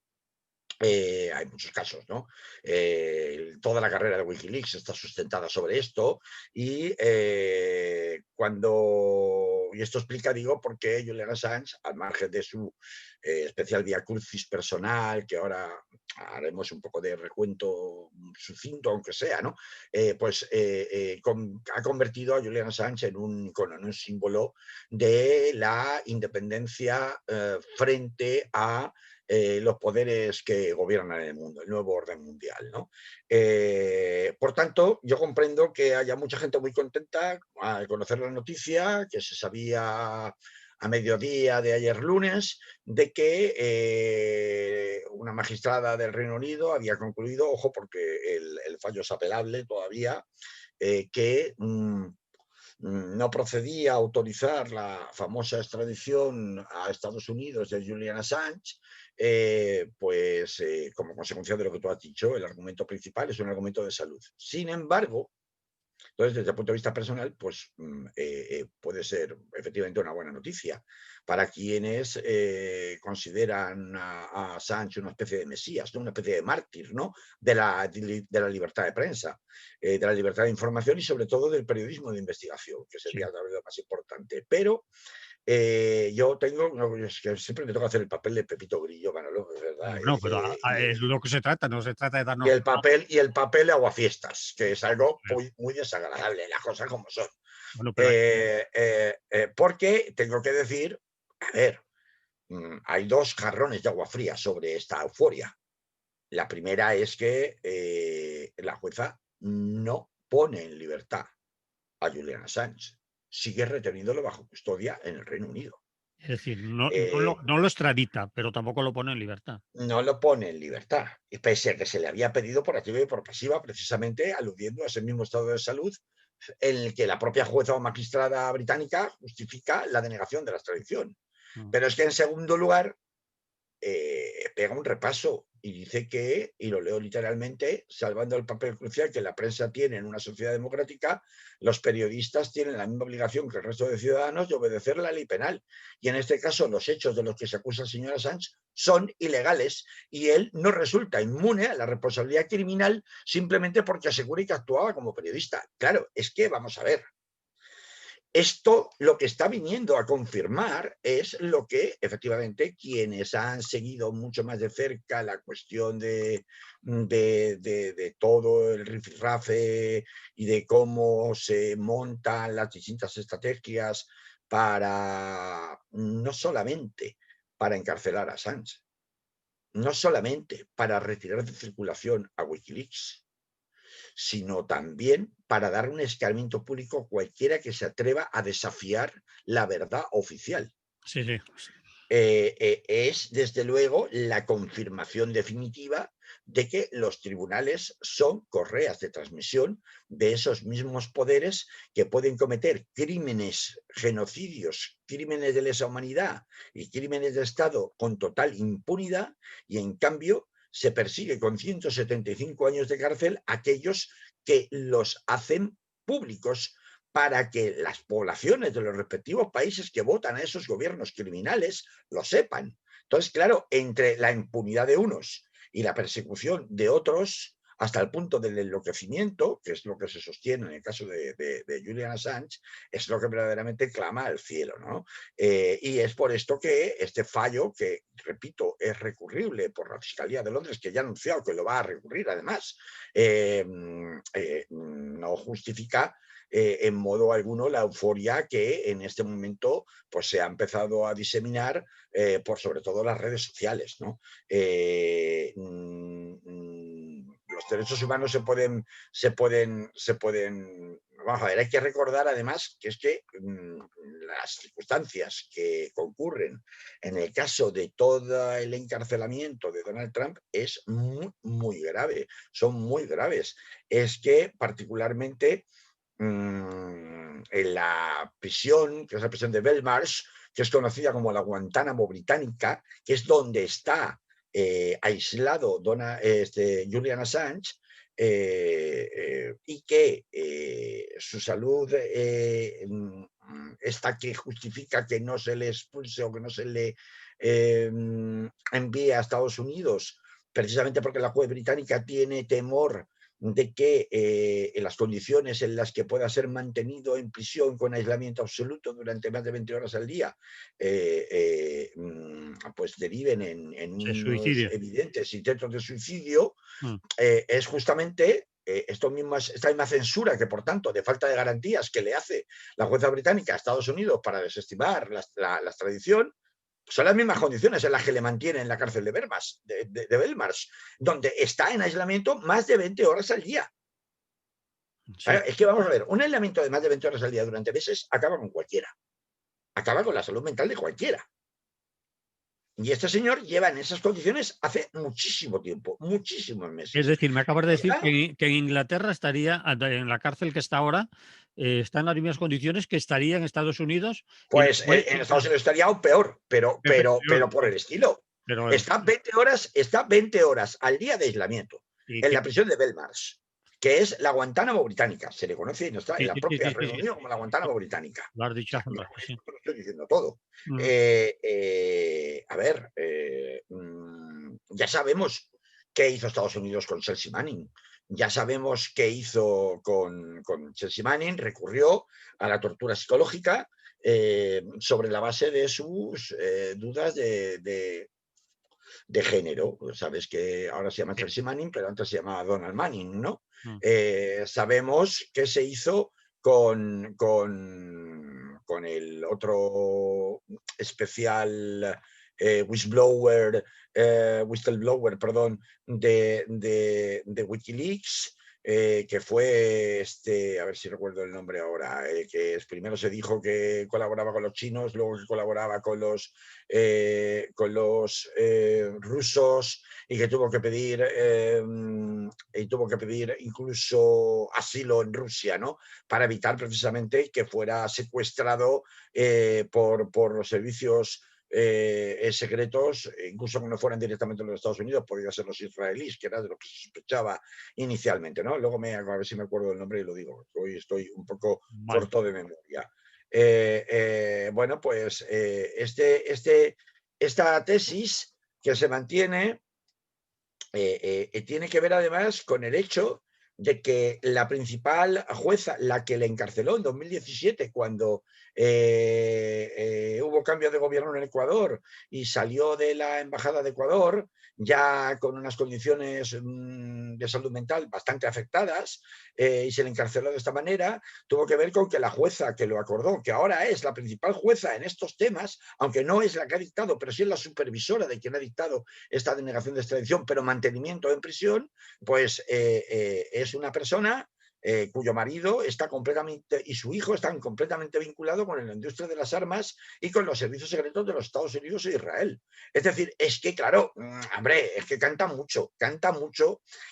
Hay muchos casos, ¿no? Toda la carrera de Wikileaks está sustentada sobre esto y y esto explica, digo, por qué Julian Assange, al margen de su especial vía crucis personal, que ahora haremos un poco de recuento sucinto, aunque sea, ¿no? Ha convertido a Julian Assange en un icono, en un símbolo de la independencia frente a los poderes que gobiernan el mundo, el nuevo orden mundial, ¿no? Por tanto, yo comprendo que haya mucha gente muy contenta al conocer la noticia, que se sabía a mediodía de ayer lunes, de que una magistrada del Reino Unido había concluido, ojo, porque el fallo es apelable todavía, que no procedía a autorizar la famosa extradición a Estados Unidos de Julian Assange, como consecuencia de lo que tú has dicho, el argumento principal es un argumento de salud. Sin embargo, entonces, desde el punto de vista personal, pues puede ser efectivamente una buena noticia para quienes consideran a Assange una especie de mesías, ¿no? Una especie de mártir, ¿no? De la libertad de prensa, de la libertad de información y sobre todo del periodismo de investigación, que sería Sí. la verdad más importante. Pero yo tengo, no, es que siempre me toca hacer el papel de Pepito Grillo, Manolo, es verdad. Bueno, pero es lo que se trata, no se trata de Y darnos. el papel de aguafiestas, que es algo Claro. muy, muy desagradable, las cosas como son. Bueno, pero Porque tengo que decir, a ver, hay dos jarrones de agua fría sobre esta euforia. La primera es que la jueza no pone en libertad a Julian Assange, sigue reteniéndolo bajo custodia en el Reino Unido. es decir, no, Eh, no lo extradita, pero tampoco lo pone en libertad. no lo pone en libertad, y pese a que se le había pedido por activa y por pasiva, precisamente aludiendo a ese mismo estado de salud en el que la propia jueza o magistrada británica justifica la denegación de la extradición. Mm. Pero es que en segundo lugar pega un repaso y dice que, y lo leo literalmente, salvando el papel crucial que la prensa tiene en una sociedad democrática, los periodistas tienen la misma obligación que el resto de ciudadanos de obedecer la ley penal. Y en este caso, los hechos de los que se acusa el señor Assange son ilegales y él no resulta inmune a la responsabilidad criminal simplemente porque asegura que actuaba como periodista. Claro, es que vamos a ver. Esto lo que está viniendo a confirmar es lo que efectivamente quienes han seguido mucho más de cerca la cuestión de todo el rifirrafe y de cómo se montan las distintas estrategias para no solamente para encarcelar a Assange, no solamente para retirar de circulación a Wikileaks, sino también para dar un escarmiento público a cualquiera que se atreva a desafiar la verdad oficial. Sí, sí. Es, desde luego, la confirmación definitiva de que los tribunales son correas de transmisión de esos mismos poderes que pueden cometer crímenes, genocidios, crímenes de lesa humanidad y crímenes de Estado con total impunidad, y en cambio se persigue con 175 años de cárcel a aquellos que los hacen públicos para que las poblaciones de los respectivos países que votan a esos gobiernos criminales lo sepan. Entonces, claro, entre la impunidad de unos y la persecución de otros, hasta el punto del enloquecimiento, que es lo que se sostiene en el caso de Julian Assange, es lo que verdaderamente clama al cielo, ¿no? Y es por esto que este fallo, que repito, es recurrible por la Fiscalía de Londres, que ya ha anunciado que lo va a recurrir además, no justifica en modo alguno la euforia que en este momento pues, se ha empezado a diseminar por sobre todo las redes sociales, ¿no? Los derechos humanos vamos a ver, hay que recordar además que es que las circunstancias que concurren en el caso de todo el encarcelamiento de Donald Trump es muy, muy grave, son muy graves. Es que particularmente en la prisión, que es la prisión de Belmarsh, que es conocida como la Guantánamo británica, que es donde está aislado Julian Assange, y que su salud esta que justifica que no se le expulse o que no se le envíe a Estados Unidos, precisamente porque la juez británica tiene temor de que en las condiciones en las que pueda ser mantenido en prisión con aislamiento absoluto durante más de 20 horas al día, pues deriven en Se unos suicide. evidentes intentos de suicidio, es justamente esta misma censura que, por tanto, de falta de garantías que le hace la jueza británica a Estados Unidos para desestimar la extradición, son las mismas condiciones en las que le mantienen en la cárcel de Belmarsh, donde está en aislamiento más de 20 horas al día. Sí. Claro, es que vamos a ver, un aislamiento de más de 20 horas al día durante meses acaba con cualquiera, acaba con la salud mental de cualquiera. Y este señor lleva en esas condiciones hace muchísimo tiempo, muchísimos Es meses. decir, me acabas de decir Está, que en Inglaterra estaría, en la cárcel que está ahora, está en las mismas condiciones que estaría en Estados Unidos y pues en Estados Unidos estaría aún peor, peor, pero por el estilo. pero Está 20 horas al día de aislamiento y en que la prisión de Belmarsh, que es la Guantánamo británica. Se le conoce en sí, la sí, sí, propia sí, sí, Reino sí, Unido como la Guantánamo británica. lo has dicho hace un Mira, rato, con sí. esto te lo estoy diciendo todo. Mm. A ver, ya sabemos qué hizo Estados Unidos con Chelsea Manning. Ya sabemos qué hizo con Chelsea Manning. Recurrió a la tortura psicológica sobre la base de sus dudas de género. Sabes que ahora se llama Sí. Chelsea Manning, pero antes se llamaba Donald Manning, ¿no? Mm. Sabemos qué se hizo con el otro especial whistleblower, perdón, de Wikileaks, que fue a ver si recuerdo el nombre ahora, que primero se dijo que colaboraba con los chinos, luego que colaboraba con los rusos y que tuvo que pedir incluso asilo en Rusia, ¿no? Para evitar precisamente que fuera secuestrado por los servicios secretos, incluso que no fueran directamente los Estados Unidos, podrían ser los israelíes, que era de lo que se sospechaba inicialmente, ¿no? Luego a ver si me acuerdo del nombre y lo digo, hoy estoy un poco Vale. corto de memoria. Bueno, pues esta tesis que se mantiene tiene que ver además con el hecho de que la principal jueza, la que le encarceló en 2017, cuando hubo cambio de gobierno en Ecuador y salió de la embajada de Ecuador, ya con unas condiciones de salud mental bastante afectadas, y se le encarceló de esta manera, tuvo que ver con que la jueza que lo acordó, que ahora es la principal jueza en estos temas, aunque no es la que ha dictado, pero sí es la supervisora de quien ha dictado esta denegación de extradición, pero mantenimiento en prisión, pues es una persona cuyo marido está completamente y su hijo están completamente vinculados con la industria de las armas y con los servicios secretos de los Estados Unidos e Israel. Es decir, es que, claro, hombre, es que canta mucho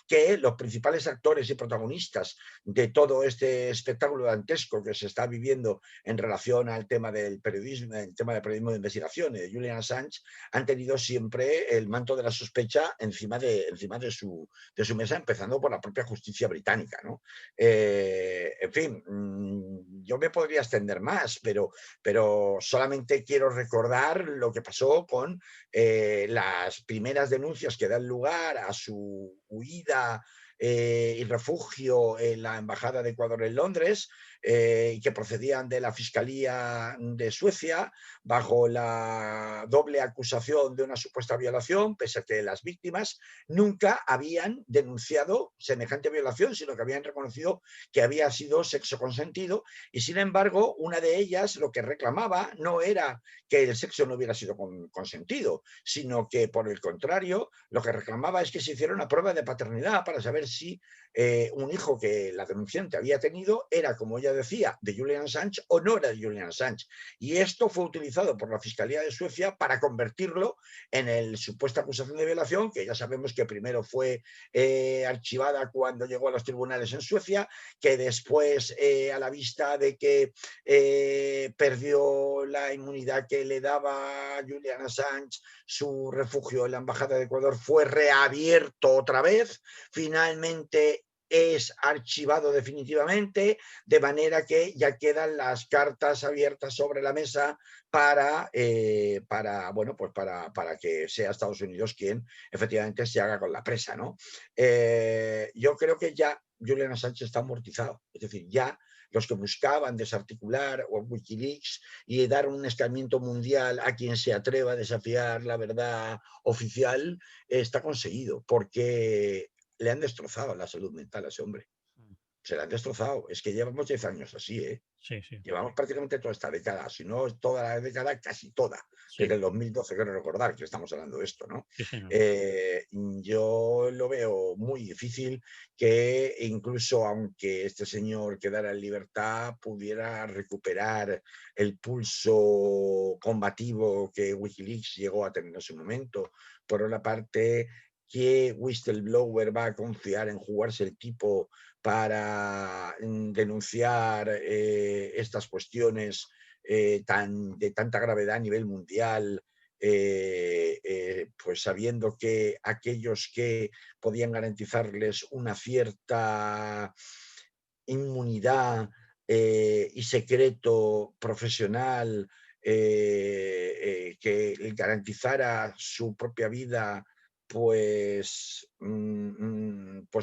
que los principales actores y protagonistas de todo este espectáculo dantesco que se está viviendo en relación al tema del periodismo, el tema del periodismo de investigación de Julian Assange, han tenido siempre el manto de la sospecha encima de su mesa, empezando por la propia justicia británica, ¿no? En fin, yo me podría extender más, pero solamente quiero recordar lo que pasó con las primeras denuncias que dan lugar a su huida y refugio en la Embajada de Ecuador en Londres, y que procedían de la Fiscalía de Suecia bajo la doble acusación de una supuesta violación, pese a que las víctimas nunca habían denunciado semejante violación, sino que habían reconocido que había sido sexo consentido, y sin embargo una de ellas lo que reclamaba no era que el sexo no hubiera sido consentido, sino que por el contrario lo que reclamaba es que se hiciera una prueba de paternidad para saber si un hijo que la denunciante había tenido era, como ella decía, de Julian Assange o no era de Julian Assange. Y esto fue utilizado por la Fiscalía de Suecia para convertirlo en el supuesta acusación de violación, que ya sabemos que primero fue archivada cuando llegó a los tribunales en Suecia, que después, a la vista de que perdió la inmunidad que le daba a Julian Assange su refugio en la Embajada de Ecuador, fue reabierto otra vez. Finalmente es archivado definitivamente, de manera que ya quedan las cartas abiertas sobre la mesa bueno, pues para que sea Estados Unidos quien efectivamente se haga con la presa, ¿no? Yo creo que ya Julian Assange está amortizado, es decir, ya los que buscaban desarticular o Wikileaks y dar un escarmiento mundial a quien se atreva a desafiar la verdad oficial, está conseguido, porque le han destrozado la salud mental a ese hombre. Se la han destrozado. Es que llevamos 10 años así, ¿eh? Sí, sí. Llevamos prácticamente toda esta década, si no toda la década, casi toda, Sí, desde el 2012, quiero recordar que estamos hablando de esto, ¿no? sí, señor. Yo lo veo muy difícil que incluso aunque este señor quedara en libertad, pudiera recuperar el pulso combativo que Wikileaks llegó a tener en su momento. Por una parte, ¿qué whistleblower va a confiar en jugarse el tipo para denunciar estas cuestiones de tanta gravedad a nivel mundial, pues sabiendo que aquellos que podían garantizarles una cierta inmunidad y secreto profesional que garantizara su propia vida, pues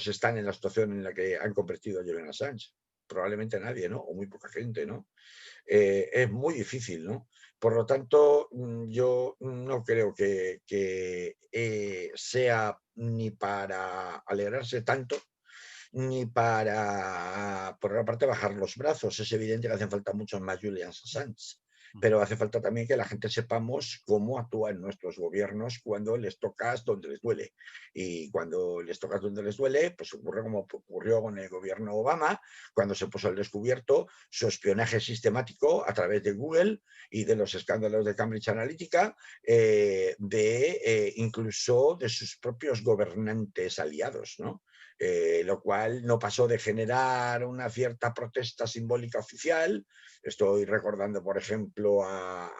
están en la situación en la que han convertido a Julian Assange. Probablemente nadie, ¿no? O muy poca gente, ¿no? Es muy difícil, ¿no? Por lo tanto, yo no creo que sea ni para alegrarse tanto, ni para, por una parte, bajar los brazos. Es evidente que hacen falta muchos más Julian Assange, pero hace falta también que la gente sepamos cómo actúan nuestros gobiernos cuando les tocas donde les duele. Y cuando les tocas donde les duele, pues ocurre como ocurrió con el gobierno Obama, cuando se puso al descubierto su espionaje sistemático a través de Google y de los escándalos de Cambridge Analytica, incluso de sus propios gobernantes aliados, ¿no? Lo cual no pasó de generar una cierta protesta simbólica oficial. Estoy recordando, por ejemplo, a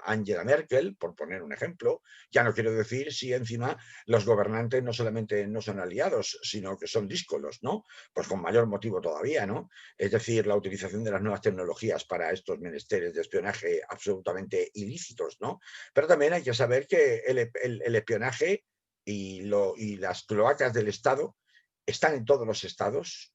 Angela Merkel, por poner un ejemplo. Ya no quiero decir si encima los gobernantes no solamente no son aliados, sino que son díscolos, ¿no? Pues con mayor motivo todavía, ¿no? Es decir, la utilización de las nuevas tecnologías para estos menesteres de espionaje absolutamente ilícitos, ¿no? Pero también hay que saber que el espionaje y las cloacas del Estado están en todos los estados,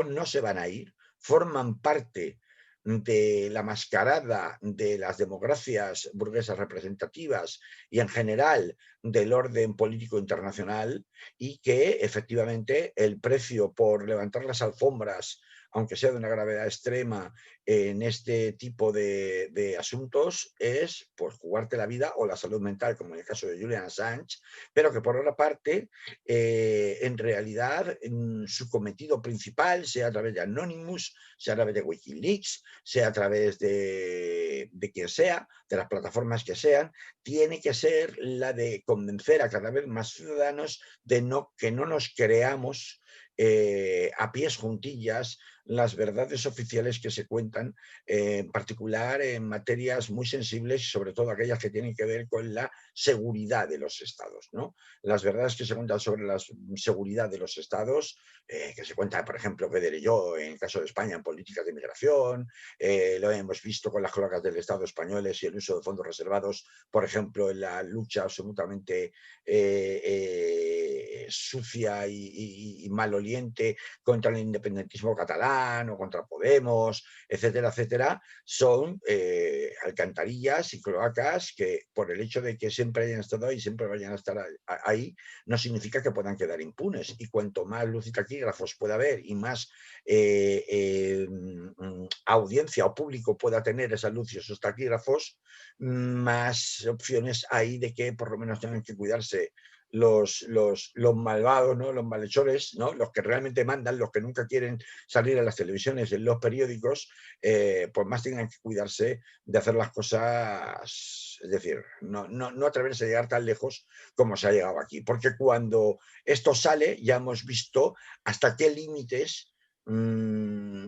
no se van a ir, forman parte de la mascarada de las democracias burguesas representativas y en general del orden político internacional, y que efectivamente el precio por levantar las alfombras, aunque sea de una gravedad extrema, en este tipo de asuntos es pues jugarte la vida o la salud mental, como en el caso de Julian Assange, pero que por otra parte en realidad su cometido principal, sea a través de Anonymous, sea a través de Wikileaks, sea a través de quien sea, de las plataformas que sean, tiene que ser la de convencer a cada vez más ciudadanos de que no nos creamos a pies juntillas las verdades oficiales que se cuentan, en particular en materias muy sensibles y sobre todo aquellas que tienen que ver con la seguridad de los estados, ¿no? Las verdades que se cuentan sobre la seguridad de los estados, que se cuenta, por ejemplo, que diré yo, en el caso de España, en políticas de migración, lo hemos visto con las cloacas del Estado españoles y el uso de fondos reservados, por ejemplo, en la lucha absolutamente sucia y maloliente contra el independentismo catalán o contra Podemos, etcétera, etcétera, son alcantarillas y cloacas que, por el hecho de que siempre hayan estado ahí, siempre vayan a estar ahí, no significa que puedan quedar impunes. Y cuanto más luz y taquígrafos pueda haber y más audiencia o público pueda tener esa luz y esos taquígrafos, más opciones hay de que por lo menos tengan que cuidarse los malvados, ¿no? Los malhechores, ¿no? Los que realmente mandan, los que nunca quieren salir en las televisiones, en los periódicos, pues más tengan que cuidarse de hacer las cosas, es decir, no atreverse a llegar tan lejos como se ha llegado aquí. Porque cuando esto sale, ya hemos visto hasta qué límites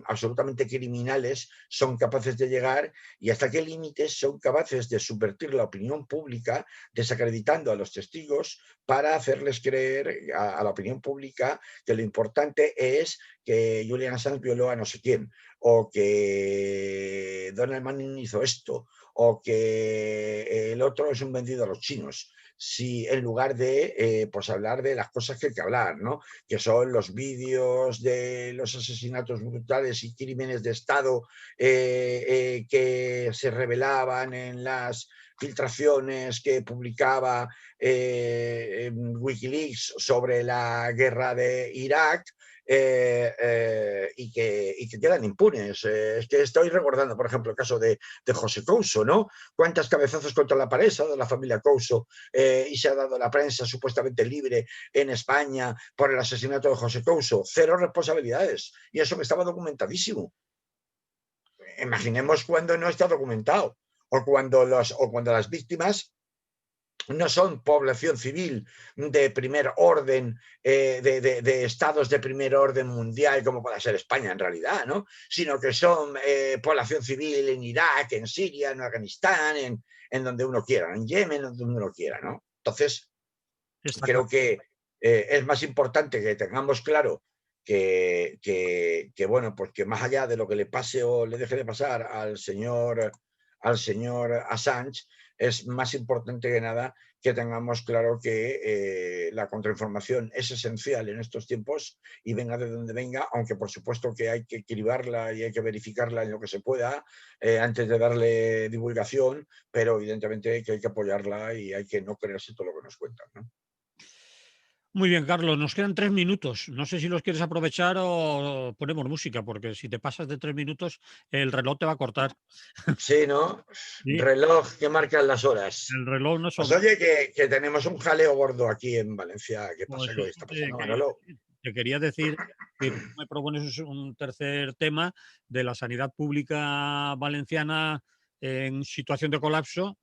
absolutamente criminales son capaces de llegar y hasta qué límites son capaces de subvertir la opinión pública, desacreditando a los testigos para hacerles creer a la opinión pública que lo importante es que Julian Assange violó a no sé quién, o que Donald Manning hizo esto, o que el otro es un vendido a los chinos. Si en lugar de pues hablar de las cosas que hay que hablar, ¿no? Que son los vídeos de los asesinatos brutales y crímenes de Estado que se revelaban en las filtraciones que publicaba Wikileaks sobre la guerra de Irak, y que quedan impunes. Es que estoy recordando, por ejemplo, el caso de José Couso, ¿no? ¿Cuántas cabezazos contra la pared se ha dado la familia Couso y se ha dado la prensa supuestamente libre en España por el asesinato de José Couso? Cero responsabilidades. Y eso que estaba documentadísimo. Imaginemos cuando no está documentado o cuando las víctimas no son población civil de primer orden, de estados de primer orden mundial, como pueda ser España en realidad, ¿no? Sino que son población civil en Irak, en Siria, en Afganistán, en donde uno quiera, en Yemen, donde uno quiera, ¿no? Entonces, Está creo claro. que es más importante que tengamos claro bueno, pues que más allá de lo que le pase o le deje de pasar al señor Assange, es más importante que nada que tengamos claro que la contrainformación es esencial en estos tiempos y venga de donde venga, aunque por supuesto que hay que cribarla y hay que verificarla en lo que se pueda antes de darle divulgación, pero evidentemente que hay que apoyarla y hay que no creerse todo lo que nos cuentan, ¿no? Muy bien, Carlos, nos quedan 3 minutos. No sé si los quieres aprovechar o ponemos música, porque si te pasas de 3 minutos, el reloj te va a cortar. Sí, ¿no? Sí, Reloj que marcan las horas. el reloj no Pues son. oye, que tenemos un jaleo gordo aquí en Valencia. ¿Qué Pues pasa? ¿Qué eso está pasando, Manolo? te quería decir que tú me propones un tercer tema de la sanidad pública valenciana en situación de colapso,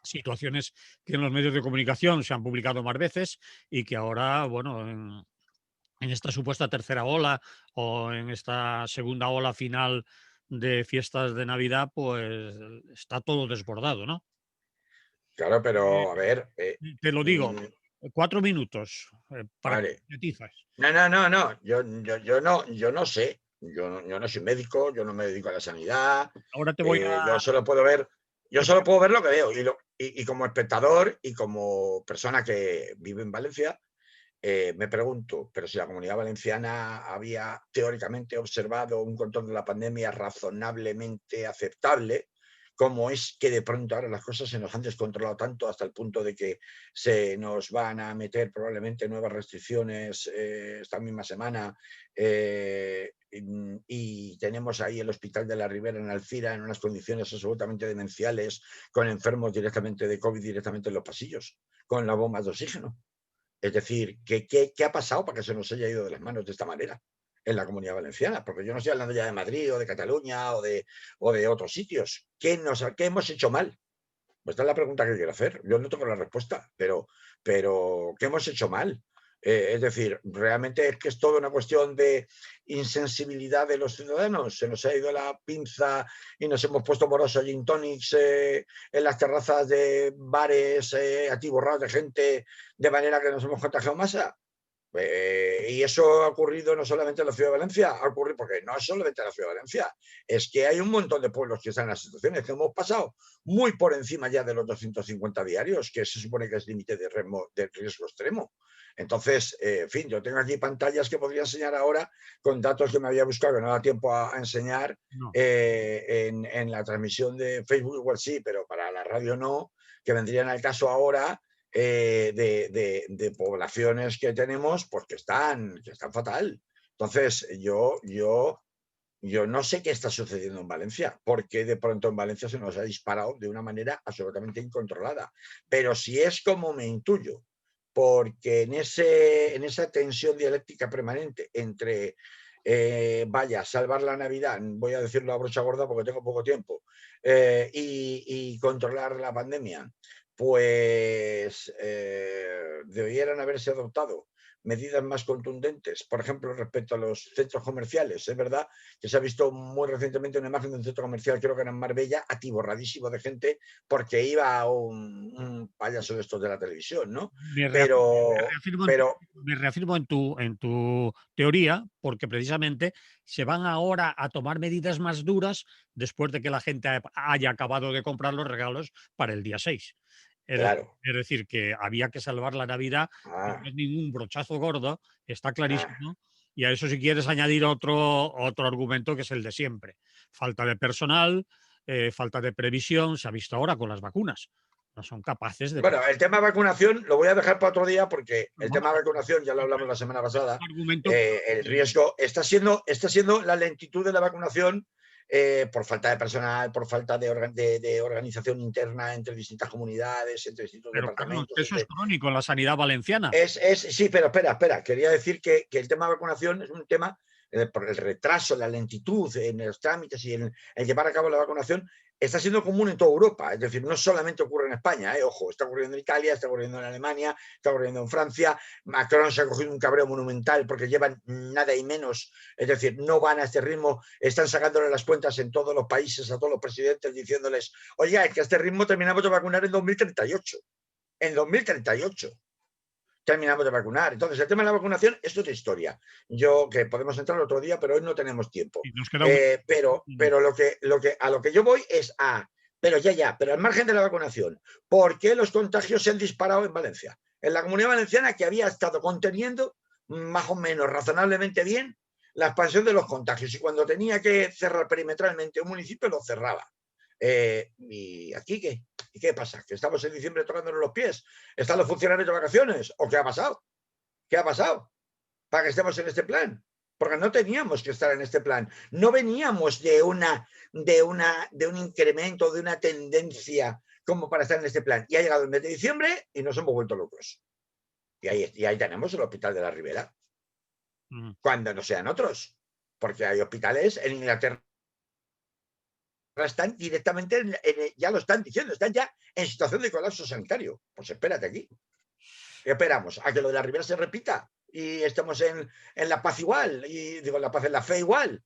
situaciones que en los medios de comunicación se han publicado más veces y que ahora, bueno, en esta supuesta tercera ola o en esta segunda ola final de fiestas de Navidad, pues está todo desbordado, ¿no? Claro, Eh, pero a ver, te lo digo, 4 minutos para que vale. sintetizas. No, no, no, no. Yo no sé. Yo no soy médico, yo no me dedico a la sanidad. Ahora te voy Yo a... solo puedo ver, yo te voy solo a- puedo ver lo que veo. Y como espectador y como persona que vive en Valencia, me pregunto, pero si la Comunidad Valenciana había teóricamente observado un control de la pandemia razonablemente aceptable, ¿cómo es que de pronto ahora las cosas se nos han descontrolado tanto hasta el punto de que se nos van a meter probablemente nuevas restricciones esta misma semana? Y tenemos ahí el Hospital de la Ribera en Alcira en unas condiciones absolutamente demenciales, con enfermos directamente de COVID directamente en los pasillos, con las bombas de oxígeno. Es decir, ¿qué ha pasado para que se nos haya ido de las manos de esta manera en la Comunidad Valenciana? Porque yo no estoy hablando ya de Madrid o de Cataluña o de otros sitios. ¿Qué hemos hecho mal? Pues esta es la pregunta que quiero hacer. Yo no tengo la respuesta, pero ¿qué hemos hecho mal? Es decir, realmente es que es toda una cuestión de insensibilidad de los ciudadanos. Se nos ha ido la pinza y nos hemos puesto morosos gin tonics en las terrazas de bares atiborrados de gente, de manera que nos hemos contagiado masa. Y eso ha ocurrido no solamente en la ciudad de Valencia, ha ocurrido porque no es solamente en la ciudad de Valencia, es que hay un montón de pueblos que están en las situaciones que hemos pasado muy por encima ya de los 250 diarios, que se supone que es límite de riesgo extremo. Entonces, en fin, yo tengo aquí pantallas que podría enseñar ahora con datos que me había buscado, que no da tiempo a enseñar No. en la transmisión de Facebook, igual sí, pero para la radio no, que vendrían al caso ahora de poblaciones que tenemos, pues que están fatal. Entonces, yo no sé qué está sucediendo en Valencia, porque de pronto en Valencia se nos ha disparado de una manera absolutamente incontrolada. Pero si es como me intuyo, porque en esa tensión dialéctica permanente entre, vaya, salvar la Navidad, voy a decirlo a brocha gorda porque tengo poco tiempo, y controlar la pandemia, pues debieran haberse adoptado medidas más contundentes, por ejemplo, respecto a los centros comerciales. Es verdad que se ha visto muy recientemente una imagen de un centro comercial, creo que era en Marbella, atiborradísimo de gente porque iba un payaso de estos de la televisión, ¿no? Me Pero, pero me reafirmo en tu teoría, porque precisamente se van ahora a tomar medidas más duras después de que la gente haya acabado de comprar los regalos para el día 6. claro, Es decir, que había que salvar la Navidad, que no ah, es ningún brochazo gordo, está ah, clarísimo. Y a eso si quieres añadir otro argumento que es el de siempre. Falta de personal, falta de previsión, se ha visto ahora con las vacunas. No son capaces de... bueno, el tema vacunación lo voy a dejar para otro día porque el Vamos, tema vacunación, ya lo hablamos la semana pasada, argumento. el riesgo está siendo la lentitud de la vacunación por falta de personal, por falta de organización interna entre distintas comunidades, entre distintos Pero Carlos, departamentos. eso es crónico en la sanidad valenciana. Sí, pero espera. Quería decir que el tema de vacunación es un tema, por el retraso, la lentitud en los trámites y en llevar a cabo la vacunación, está siendo común en toda Europa. Es decir, no solamente ocurre en España, ojo, está ocurriendo en Italia, está ocurriendo en Alemania, está ocurriendo en Francia. Macron se ha cogido un cabreo monumental porque llevan nada y menos, es decir, no van a este ritmo, están sacándole las cuentas en todos los países a todos los presidentes diciéndoles, oiga, es que a este ritmo terminamos de vacunar en 2038. En 2038 terminamos de vacunar. Entonces, el tema de la vacunación es otra historia. Yo, que podemos entrar otro día, pero hoy no tenemos tiempo. Y nos queda un... Pero a lo que yo voy es pero pero al margen de la vacunación, ¿por qué los contagios se han disparado en Valencia? En la Comunidad Valenciana, que había estado conteniendo más o menos razonablemente bien la expansión de los contagios, y cuando tenía que cerrar perimetralmente un municipio, lo cerraba. ¿Y aquí qué? ¿Y qué pasa? ¿Que estamos en diciembre tocándonos los pies? ¿Están los funcionarios de vacaciones? ¿O qué ha pasado? ¿Qué ha pasado? Para que estemos en este plan. Porque no teníamos que estar en este plan. No veníamos de un incremento, de una tendencia como para estar en este plan. Y ha llegado el mes de diciembre y nos hemos vuelto locos. Y ahí tenemos el Hospital de la Ribera. Cuando no sean otros. Porque hay hospitales en Inglaterra están directamente, ya lo están diciendo, están ya en situación de colapso sanitario. Pues espérate aquí. ¿Qué esperamos? ¿A que lo de la Ribera se repita? Y estamos en la paz igual, y digo, en la paz, en la fe igual.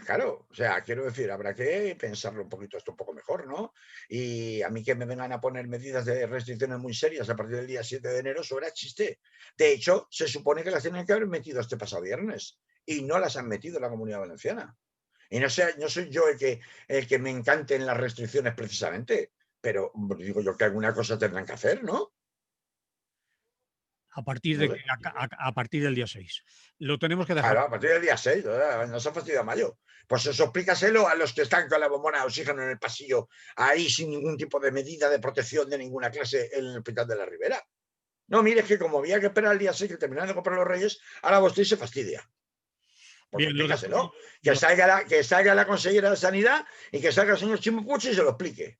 Claro, o sea, quiero decir, habrá que pensarlo un poquito esto un poco mejor, ¿no? Y a mí que me vengan a poner medidas de restricciones muy serias a partir del día 7 de enero, eso era chiste. De hecho, se supone que las tenían que haber metido este pasado viernes y no las han metido en la Comunidad Valenciana. Y no soy yo el que me encanten las restricciones precisamente, pero digo yo que alguna cosa tendrán que hacer, ¿no? A partir, No de, sé. a partir del día 6. Lo tenemos que dejar. Claro, a partir del día 6, no se ha fastidiado mayo. Pues eso explícaselo a los que están con la bombona de oxígeno en el pasillo, ahí sin ningún tipo de medida de protección de ninguna clase en el Hospital de la Ribera. No, mire, es que como había que esperar el día 6 que terminaran de comprar los Reyes, ahora usted se fastidia. Pues Bien, explícaselo. Que salga la consejera de Sanidad y que salga el señor Chimo Puig y se lo explique.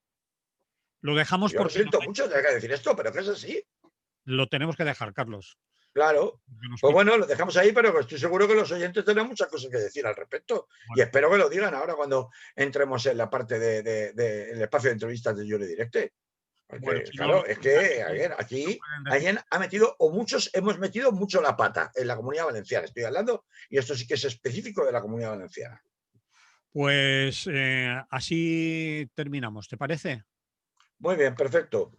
lo dejamos Yo lo porque siento mucho tener que decir esto, pero que es así. lo tenemos que dejar, Carlos. Claro. Pues bueno, lo dejamos ahí, pero estoy seguro que los oyentes tendrán muchas cosas que decir al respecto. Bueno, y espero que lo digan ahora cuando entremos en la parte del espacio de entrevistas de Yo Le Directe. Bueno, si no, Claro, es que, a ver, no aquí pueden decir. alguien ha metido, o muchos hemos metido mucho la pata en la Comunidad Valenciana. Estoy hablando, y esto sí que es específico de la Comunidad Valenciana. Pues así terminamos, ¿te parece? Muy bien, perfecto.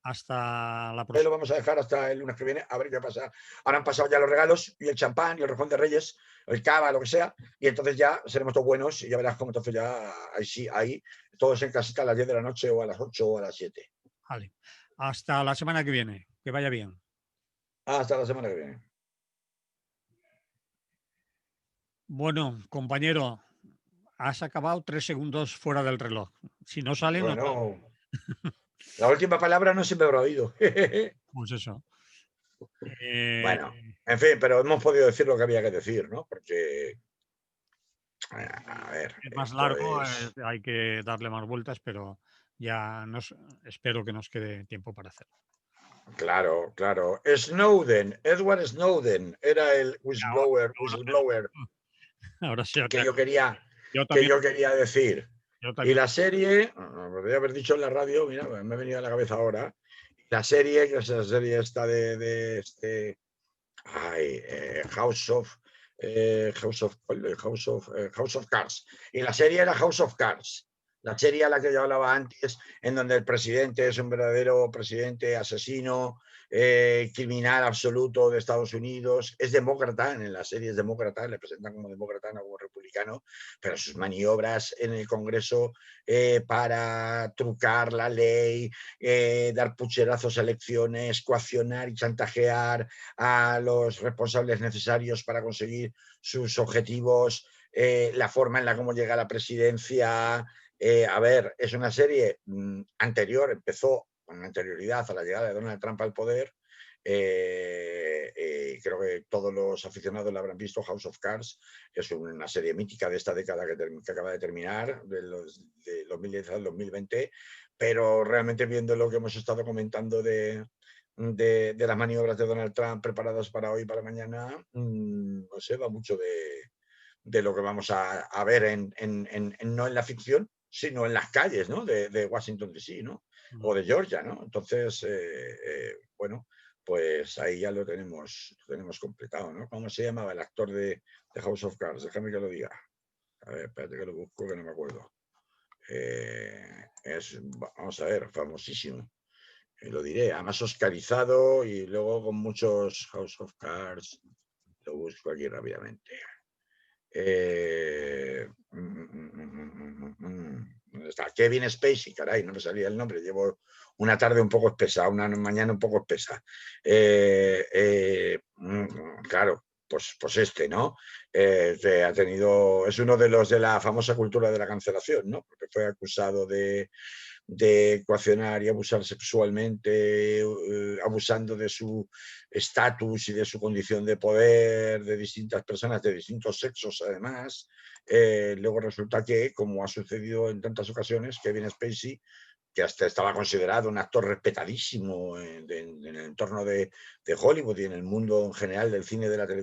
Hasta la Ahí lo próxima. vamos a dejar hasta el lunes que viene, a ver qué pasa. Ahora han pasado ya los regalos y el champán y el rojón de Reyes, el cava, lo que sea, y entonces ya seremos todos buenos y ya verás cómo entonces ya, ahí sí, ahí, todos en casita a las 10 de la noche o a las 8 o a las 7. Vale. Hasta la semana que viene. Que vaya bien. Hasta la semana que viene. Bueno, compañero, has acabado 3 segundos fuera del reloj. Si no sale, no sale. Bueno, la última palabra no se me habrá oído. Pues eso. Eh, Bueno, en fin, pero hemos podido decir lo que había que decir, ¿no? Porque, a ver, es más esto largo, es, hay que darle más vueltas, pero ya espero que nos quede tiempo para hacerlo. claro, claro. Snowden, Edward Snowden, era el Ahora, whistleblower ahora sí, que yo yo que también, yo quería decir. yo Y también. la serie, podría haber dicho en la radio, mira, me ha venido a la cabeza ahora, la serie, que es la serie esta de este, ay, House of Cards. Y la serie era House of Cards. La serie a la que yo hablaba antes, en donde el presidente es un verdadero presidente asesino, criminal absoluto de Estados Unidos. Es demócrata, en la serie es demócrata, le presentan como demócrata, no como republicano, pero sus maniobras en el Congreso para trucar la ley, dar pucherazos a elecciones, coaccionar y chantajear a los responsables necesarios para conseguir sus objetivos, la forma en la cómo llega a la presidencia. A ver, es una serie anterior, empezó con anterioridad a la llegada de Donald Trump al poder. Creo que todos los aficionados la habrán visto, House of Cards, que es una serie mítica de esta década que acaba de terminar, de 2010 al 2020, pero realmente viendo lo que hemos estado comentando de las maniobras de Donald Trump preparadas para hoy y para mañana, no sé, va mucho de lo que vamos a ver no en la ficción, sino en las calles, ¿no? de Washington DC, ¿no? O de Georgia, ¿no? Entonces, bueno, pues ahí ya lo tenemos completado, ¿no? ¿Cómo se llamaba el actor de House of Cards? Déjame que lo diga. A ver, espérate que lo busco, que no me acuerdo. Vamos a ver, famosísimo. Lo diré, además oscarizado y luego con muchos House of Cards. Lo busco aquí rápidamente. ¿Dónde está? Kevin Spacey, caray, no me salía el nombre. Llevo una tarde un poco espesa, una mañana un poco espesa. Claro, pues este, ¿no? Que ha tenido, es uno de los de la famosa cultura de la cancelación, ¿no? Porque fue acusado de coaccionar y abusar sexualmente, abusando de su estatus y de su condición de poder de distintas personas de distintos sexos, además. Luego resulta que, como ha sucedido en tantas ocasiones, Kevin Spacey, que hasta estaba considerado un actor respetadísimo en el entorno de Hollywood y en el mundo en general del cine y de la televisión,